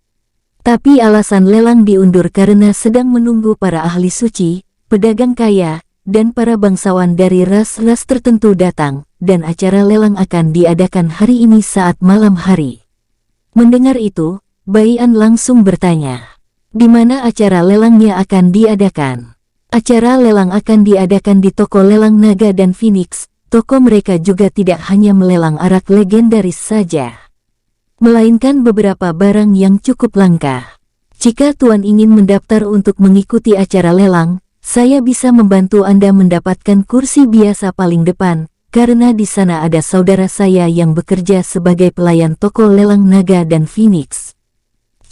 Tapi alasan lelang diundur karena sedang menunggu para ahli suci, pedagang kaya, dan para bangsawan dari ras-ras tertentu datang, dan acara lelang akan diadakan hari ini saat malam hari. Mendengar itu, Bai An langsung bertanya, di mana acara lelangnya akan diadakan? Acara lelang akan diadakan di toko lelang Naga dan Phoenix. Toko mereka juga tidak hanya melelang arak legendaris saja, melainkan beberapa barang yang cukup langka. Jika Tuan ingin mendaftar untuk mengikuti acara lelang, saya bisa membantu Anda mendapatkan kursi biasa paling depan, karena di sana ada saudara saya yang bekerja sebagai pelayan toko lelang Naga dan Phoenix.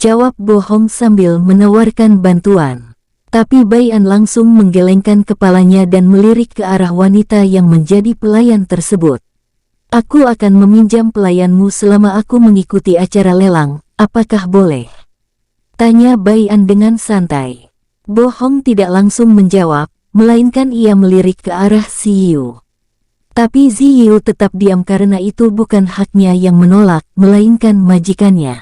Jawab Bo Hong sambil menawarkan bantuan. Tapi Bai An langsung menggelengkan kepalanya dan melirik ke arah wanita yang menjadi pelayan tersebut. Aku akan meminjam pelayanmu selama aku mengikuti acara lelang, apakah boleh? Tanya Bai An dengan santai. Bo Hong tidak langsung menjawab, melainkan ia melirik ke arah Ziyu. Tapi Ziyu tetap diam karena itu bukan haknya yang menolak, melainkan majikannya.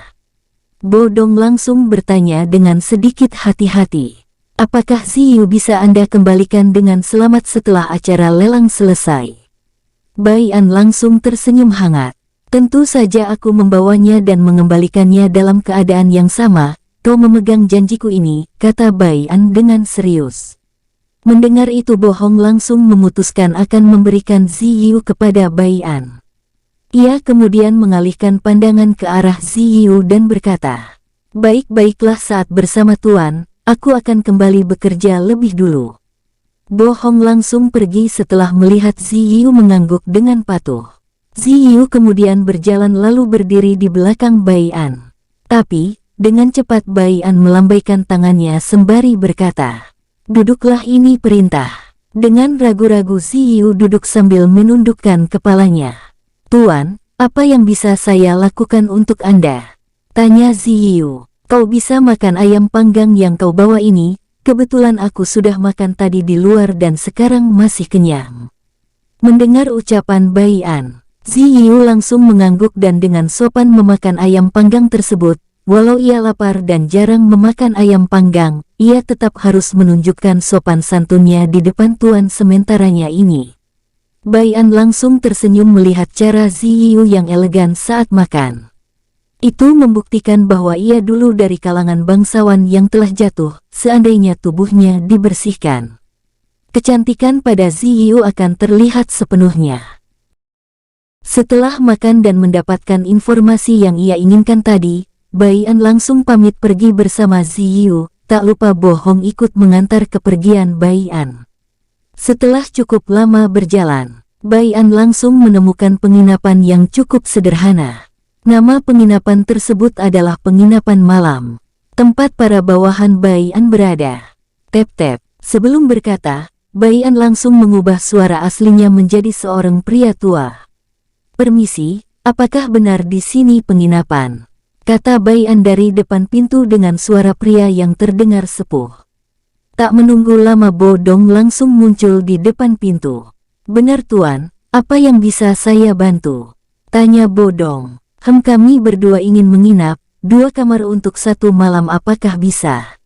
Bo Dong langsung bertanya dengan sedikit hati-hati. Apakah Ziyu bisa Anda kembalikan dengan selamat setelah acara lelang selesai? Bai An langsung tersenyum hangat. Tentu saja aku membawanya dan mengembalikannya dalam keadaan yang sama. Kau memegang janjiku ini, kata Bai An dengan serius. Mendengar itu Bo Hong langsung memutuskan akan memberikan Ziyu kepada Bai An. Ia kemudian mengalihkan pandangan ke arah Ziyu dan berkata, baik-baiklah saat bersama Tuan. Aku akan kembali bekerja lebih dulu. Bo Hong langsung pergi setelah melihat Ziyu mengangguk dengan patuh. Ziyu kemudian berjalan lalu berdiri di belakang Bai An. Tapi, dengan cepat Bai An melambaikan tangannya sembari berkata, duduklah, ini perintah. Dengan ragu-ragu Ziyu duduk sambil menundukkan kepalanya. Tuan, apa yang bisa saya lakukan untuk Anda? Tanya Ziyu. Kau bisa makan ayam panggang yang kau bawa ini, kebetulan aku sudah makan tadi di luar dan sekarang masih kenyang. Mendengar ucapan Bai An, Ziyu langsung mengangguk dan dengan sopan memakan ayam panggang tersebut. Walau ia lapar dan jarang memakan ayam panggang, ia tetap harus menunjukkan sopan santunnya di depan tuan sementaranya ini. Bai An langsung tersenyum melihat cara Ziyu yang elegan saat makan. Itu membuktikan bahwa ia dulu dari kalangan bangsawan yang telah jatuh, seandainya tubuhnya dibersihkan. Kecantikan pada Ziyu akan terlihat sepenuhnya. Setelah makan dan mendapatkan informasi yang ia inginkan tadi, Bai An langsung pamit pergi bersama Ziyu, tak lupa Bo Hong ikut mengantar kepergian Bai An. Setelah cukup lama berjalan, Bai An langsung menemukan penginapan yang cukup sederhana. Nama penginapan tersebut adalah penginapan malam, tempat para bawahan Bai An berada. Tep-tep, sebelum berkata, Bai An langsung mengubah suara aslinya menjadi seorang pria tua. Permisi, apakah benar di sini penginapan? Kata Bai An dari depan pintu dengan suara pria yang terdengar sepuh. Tak menunggu lama Bo Dong langsung muncul di depan pintu. Benar Tuan, apa yang bisa saya bantu? Tanya Bo Dong. Kami berdua ingin menginap, 2 kamar untuk 1 malam, apakah bisa?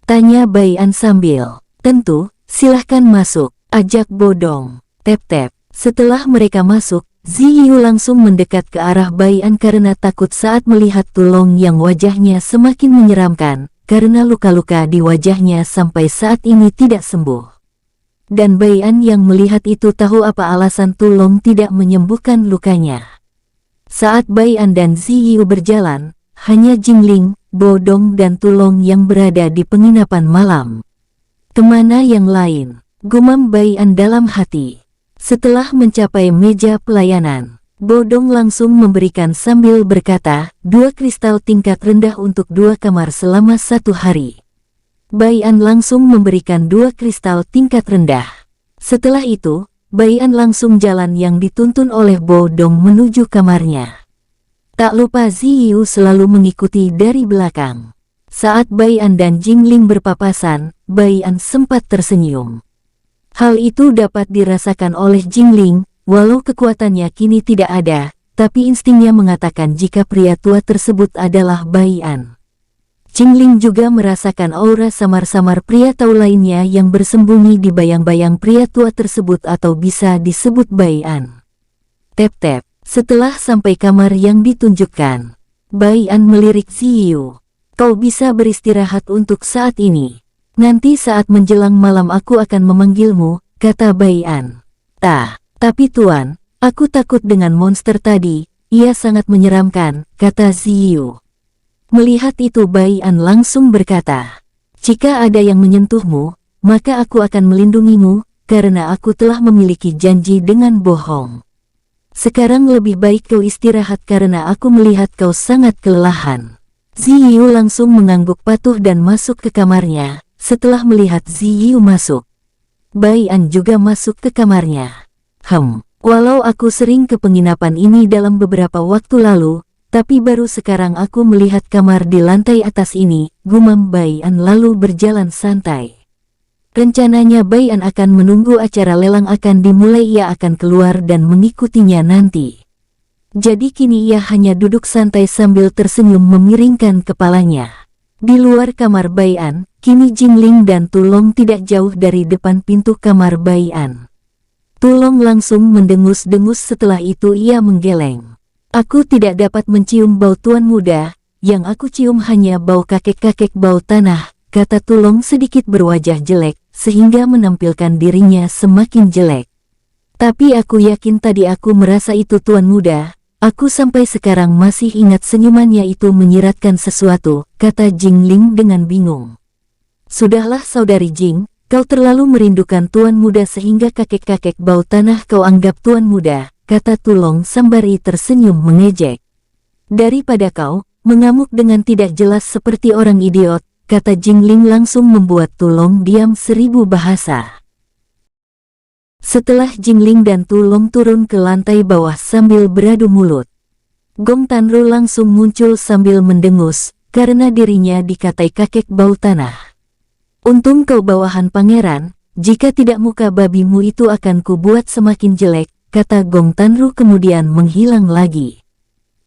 Tanya Bai An sambil. Tentu, silahkan masuk, ajak Bo Dong. Tep-tep, setelah mereka masuk, Ziyu langsung mendekat ke arah Bai An karena takut saat melihat Tulong yang wajahnya semakin menyeramkan, karena luka-luka di wajahnya sampai saat ini tidak sembuh. Dan Bai An yang melihat itu tahu apa alasan Tulong tidak menyembuhkan lukanya. Saat Bai An dan Ziyu berjalan, hanya Jingling, Bo Dong dan Tulong yang berada di penginapan malam. Kemana yang lain? Gumam Bai An dalam hati. Setelah mencapai meja pelayanan, Bo Dong langsung memberikan sambil berkata, 2 kristal tingkat rendah untuk 2 kamar selama 1 hari. Bai An langsung memberikan 2 kristal tingkat rendah. Setelah itu, Bai An langsung jalan yang dituntun oleh Bo Dong menuju kamarnya. Tak lupa Ziyu selalu mengikuti dari belakang. Saat Bai An dan Jingling berpapasan, Bai An sempat tersenyum. Hal itu dapat dirasakan oleh Jingling, walau kekuatannya kini tidak ada, tapi instingnya mengatakan jika pria tua tersebut adalah Bai An. Jingling juga merasakan aura samar-samar pria tua lainnya yang bersembunyi di bayang-bayang pria tua tersebut atau bisa disebut Bai An. Tep-tep, setelah sampai kamar yang ditunjukkan, Bai An melirik Ziyu. Kau bisa beristirahat untuk saat ini. Nanti saat menjelang malam aku akan memanggilmu, kata Bai An. Tapi Tuan, aku takut dengan monster tadi, ia sangat menyeramkan, kata Ziyu. Melihat itu Bai An langsung berkata, jika ada yang menyentuhmu, maka aku akan melindungimu, karena aku telah memiliki janji dengan bohong. Sekarang lebih baik kau istirahat karena aku melihat kau sangat kelelahan. Ziyu langsung mengangguk patuh dan masuk ke kamarnya. Setelah melihat Ziyu masuk, Bai An juga masuk ke kamarnya. Walau aku sering ke penginapan ini dalam beberapa waktu lalu, tapi baru sekarang aku melihat kamar di lantai atas ini, gumam Bai An lalu berjalan santai. Rencananya Bai An akan menunggu acara lelang akan dimulai, ia akan keluar dan mengikutinya nanti. Jadi kini ia hanya duduk santai sambil tersenyum memiringkan kepalanya. Di luar kamar Bai An, kini Jingling dan Tulong tidak jauh dari depan pintu kamar Bai An. Tulong langsung mendengus-dengus, setelah itu ia menggeleng. Aku tidak dapat mencium bau tuan muda, yang aku cium hanya bau kakek-kakek bau tanah, kata Tulong sedikit berwajah jelek, sehingga menampilkan dirinya semakin jelek. Tapi aku yakin tadi aku merasa itu tuan muda, aku sampai sekarang masih ingat senyumannya itu menyiratkan sesuatu, kata Jingling dengan bingung. Sudahlah saudari Jing, kau terlalu merindukan tuan muda sehingga kakek-kakek bau tanah kau anggap tuan muda, kata Tulong sembari tersenyum mengejek. Daripada kau mengamuk dengan tidak jelas seperti orang idiot, kata Jingling langsung membuat Tulong diam 1000 bahasa. Setelah Jingling dan Tulong turun ke lantai bawah sambil beradu mulut, Gong Tanru langsung muncul sambil mendengus, karena dirinya dikatai kakek bau tanah. Untung kau bawahan pangeran, jika tidak muka babimu itu akan kubuat semakin jelek, kata Gong Tanru kemudian menghilang lagi.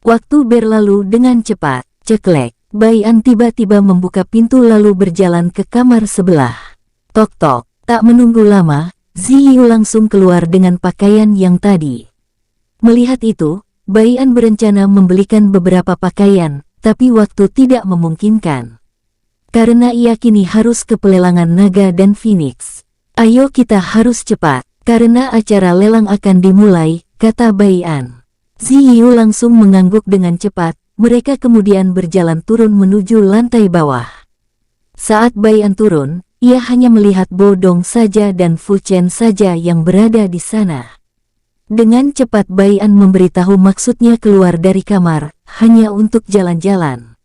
Waktu berlalu dengan cepat, ceklek. Bai An tiba-tiba membuka pintu lalu berjalan ke kamar sebelah. Tok-tok, tak menunggu lama, Ziyu langsung keluar dengan pakaian yang tadi. Melihat itu, Bai An berencana membelikan beberapa pakaian, tapi waktu tidak memungkinkan. Karena ia kini harus ke pelelangan naga dan Phoenix. Ayo kita harus cepat, karena acara lelang akan dimulai, kata Bai An. Ziyu langsung mengangguk dengan cepat. Mereka kemudian berjalan turun menuju lantai bawah. Saat Bai An turun, ia hanya melihat Bodong saja dan Fu Chen saja yang berada di sana. Dengan cepat Bai An memberitahu maksudnya keluar dari kamar, hanya untuk jalan-jalan.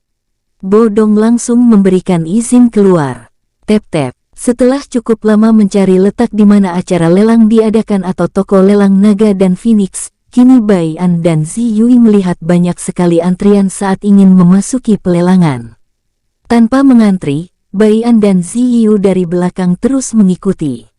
Bodong langsung memberikan izin keluar. Tep-tep, setelah cukup lama mencari letak di mana acara lelang diadakan atau toko lelang naga dan Phoenix, kini Bai An dan Ziyu melihat banyak sekali antrian saat ingin memasuki pelelangan. Tanpa mengantri, Bai An dan Ziyu dari belakang terus mengikuti.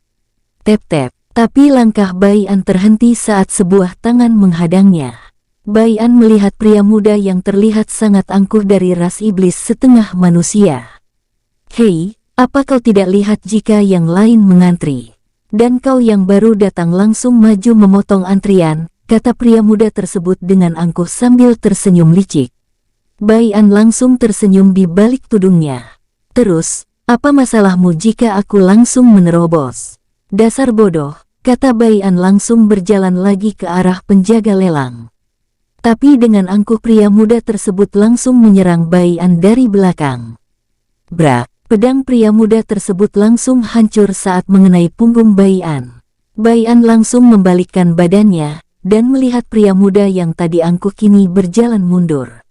Tep-tep, tapi langkah Bai An terhenti saat sebuah tangan menghadangnya. Bai An melihat pria muda yang terlihat sangat angkuh dari ras iblis setengah manusia. Hei, apa kau tidak lihat jika yang lain mengantri? Dan kau yang baru datang langsung maju memotong antrian, kata pria muda tersebut dengan angkuh sambil tersenyum licik. Bai An langsung tersenyum di balik tudungnya. Terus, apa masalahmu jika aku langsung menerobos? Dasar bodoh, kata Bai An langsung berjalan lagi ke arah penjaga lelang. Tapi dengan angkuh pria muda tersebut langsung menyerang Bai An dari belakang. Brak, pedang pria muda tersebut langsung hancur saat mengenai punggung Bai An. Bai An langsung membalikkan badannya, dan melihat pria muda yang tadi angkuh kini berjalan mundur.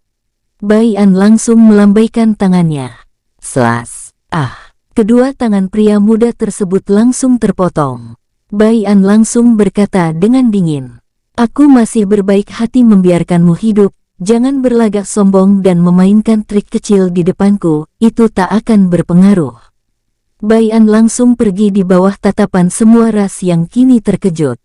Bai An langsung melambaikan tangannya. Slas! Kedua tangan pria muda tersebut langsung terpotong. Bai An langsung berkata dengan dingin. Aku masih berbaik hati membiarkanmu hidup, jangan berlagak sombong dan memainkan trik kecil di depanku, itu tak akan berpengaruh. Bai An langsung pergi di bawah tatapan semua ras yang kini terkejut.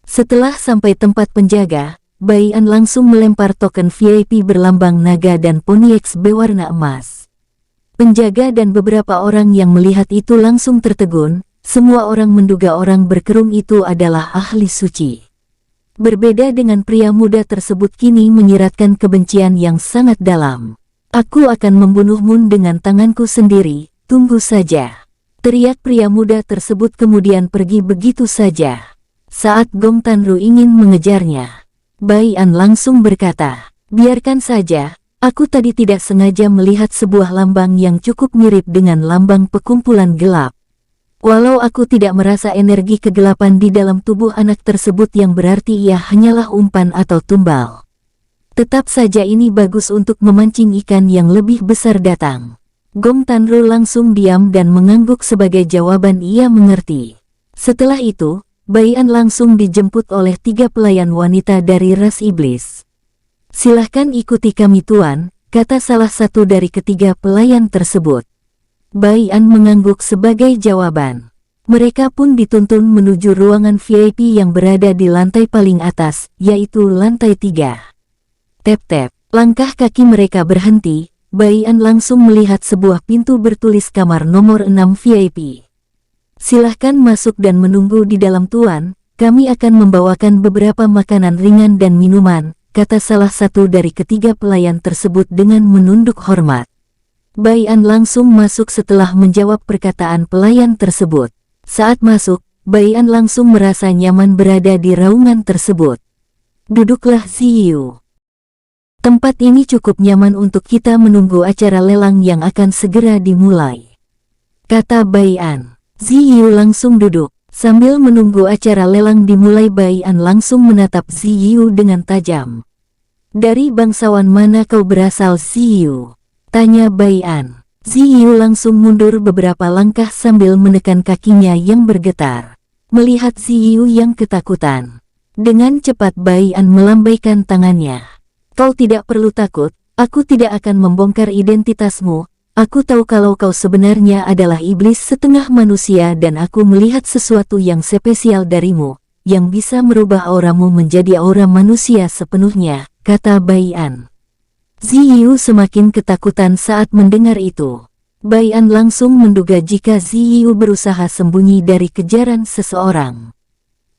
Setelah sampai tempat penjaga, Bai An langsung melempar token VIP berlambang naga dan poni X berwarna emas. Penjaga dan beberapa orang yang melihat itu langsung tertegun, semua orang menduga orang berkerung itu adalah ahli suci. Berbeda dengan pria muda tersebut kini menyiratkan kebencian yang sangat dalam. Aku akan membunuhmu dengan tanganku sendiri, tunggu saja. Teriak pria muda tersebut kemudian pergi begitu saja. Saat Gong Tanru ingin mengejarnya, Bai An langsung berkata, "Biarkan saja, aku tadi tidak sengaja melihat sebuah lambang yang cukup mirip dengan lambang pekumpulan gelap. Walau aku tidak merasa energi kegelapan di dalam tubuh anak tersebut yang berarti ia hanyalah umpan atau tumbal. Tetap saja ini bagus untuk memancing ikan yang lebih besar datang." Gong Tanru langsung diam dan mengangguk sebagai jawaban ia mengerti. Setelah itu, Bai An langsung dijemput oleh 3 pelayan wanita dari ras iblis. "Silahkan ikuti kami tuan," kata salah satu dari ketiga pelayan tersebut. Bai An mengangguk sebagai jawaban. Mereka pun dituntun menuju ruangan VIP yang berada di lantai paling atas, yaitu lantai 3. Tep-tep, langkah kaki mereka berhenti. Bai An langsung melihat sebuah pintu bertulis kamar nomor 6 VIP. "Silahkan masuk dan menunggu di dalam tuan, kami akan membawakan beberapa makanan ringan dan minuman," kata salah satu dari ketiga pelayan tersebut dengan menunduk hormat. Bai An langsung masuk setelah menjawab perkataan pelayan tersebut. Saat masuk, Bai An langsung merasa nyaman berada di raungan tersebut. "Duduklah Ziyu. Tempat ini cukup nyaman untuk kita menunggu acara lelang yang akan segera dimulai," kata Bai An. Ziyu langsung duduk. Sambil menunggu acara lelang dimulai, Bai An langsung menatap Ziyu dengan tajam. "Dari bangsawan mana kau berasal, Ziyu?" tanya Bai An. Ziyu langsung mundur beberapa langkah sambil menekan kakinya yang bergetar. Melihat Ziyu yang ketakutan, dengan cepat Bai An melambaikan tangannya. "Kau tidak perlu takut, aku tidak akan membongkar identitasmu. Aku tahu kalau kau sebenarnya adalah iblis setengah manusia dan aku melihat sesuatu yang spesial darimu, yang bisa merubah auramu menjadi aura manusia sepenuhnya," kata Bai An. Ziyu semakin ketakutan saat mendengar itu. Bai An langsung menduga jika Ziyu berusaha sembunyi dari kejaran seseorang.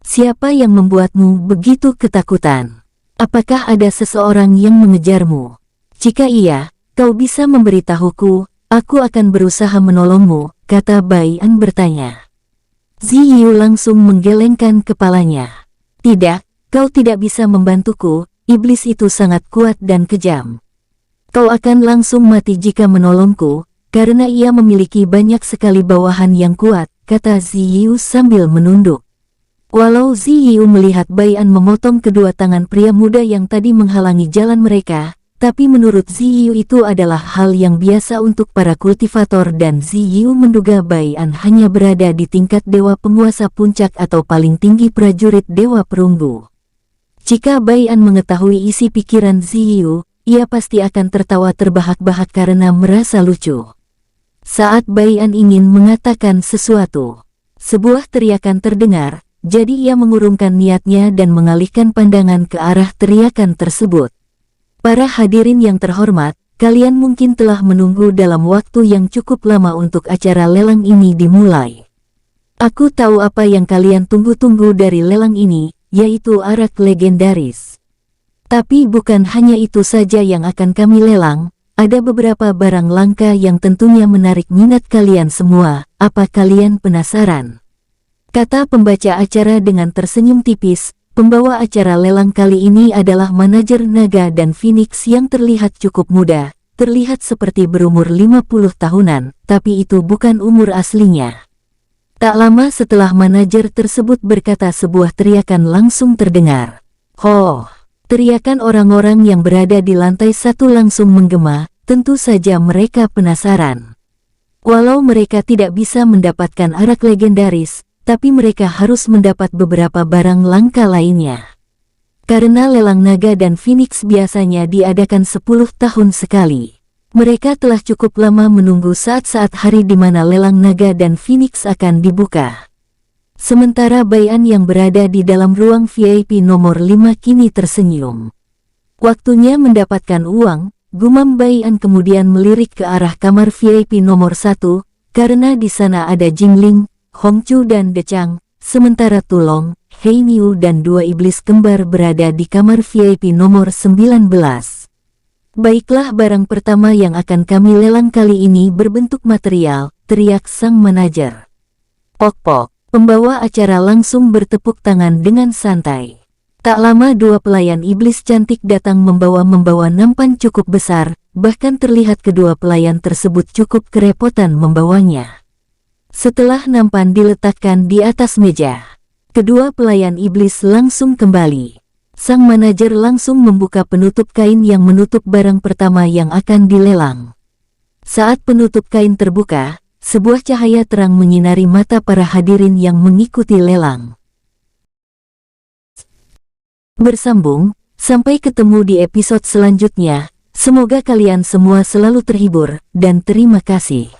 "Siapa yang membuatmu begitu ketakutan? Apakah ada seseorang yang mengejarmu? Jika iya, kau bisa memberitahuku, aku akan berusaha menolongmu," kata Bai An bertanya. Ziyu langsung menggelengkan kepalanya. "Tidak, kau tidak bisa membantuku, iblis itu sangat kuat dan kejam. Kau akan langsung mati jika menolongku, karena ia memiliki banyak sekali bawahan yang kuat," kata Ziyu sambil menunduk. Walau Ziyu melihat Bai An memotong kedua tangan pria muda yang tadi menghalangi jalan mereka, tapi menurut Ziyu itu adalah hal yang biasa untuk para kultivator dan Ziyu menduga Bai An hanya berada di tingkat dewa penguasa puncak atau paling tinggi prajurit dewa perunggu. Jika Bai An mengetahui isi pikiran Ziyu, ia pasti akan tertawa terbahak-bahak karena merasa lucu. Saat Bai An ingin mengatakan sesuatu, sebuah teriakan terdengar, jadi ia mengurungkan niatnya dan mengalihkan pandangan ke arah teriakan tersebut. "Para hadirin yang terhormat, kalian mungkin telah menunggu dalam waktu yang cukup lama untuk acara lelang ini dimulai. Aku tahu apa yang kalian tunggu-tunggu dari lelang ini, yaitu arak legendaris. Tapi bukan hanya itu saja yang akan kami lelang, ada beberapa barang langka yang tentunya menarik minat kalian semua. Apa kalian penasaran?" kata pembaca acara dengan tersenyum tipis. Pembawa acara lelang kali ini adalah manajer naga dan Phoenix yang terlihat cukup muda, terlihat seperti berumur 50 tahunan, tapi itu bukan umur aslinya. Tak lama setelah manajer tersebut berkata, sebuah teriakan langsung terdengar. "Ho!" Teriakan orang-orang yang berada di lantai 1 langsung menggema, tentu saja mereka penasaran. Walau mereka tidak bisa mendapatkan arak legendaris, tapi mereka harus mendapat beberapa barang langka lainnya. Karena lelang naga dan Phoenix biasanya diadakan 10 tahun sekali. Mereka telah cukup lama menunggu saat-saat hari di mana lelang naga dan Phoenix akan dibuka. Sementara Bai An yang berada di dalam ruang VIP nomor 5 kini tersenyum. Waktunya mendapatkan uang, gumam Bai An kemudian melirik ke arah kamar VIP nomor 1, karena di sana ada Jingling, Hongchu dan Decang, sementara Tulong, Heiniu dan 2 iblis kembar berada di kamar VIP nomor 19. Baiklah, barang pertama yang akan kami lelang kali ini berbentuk material, teriak sang manajer. Pok-pok, pembawa acara langsung bertepuk tangan dengan santai. Tak lama dua pelayan iblis cantik datang membawa nampan cukup besar, bahkan terlihat kedua pelayan tersebut cukup kerepotan membawanya. Setelah nampan diletakkan di atas meja, kedua pelayan iblis langsung kembali. Sang manajer langsung membuka penutup kain yang menutup barang pertama yang akan dilelang. Saat penutup kain terbuka, sebuah cahaya terang menyinari mata para hadirin yang mengikuti lelang. Bersambung, sampai ketemu di episode selanjutnya. Semoga kalian semua selalu terhibur, dan terima kasih.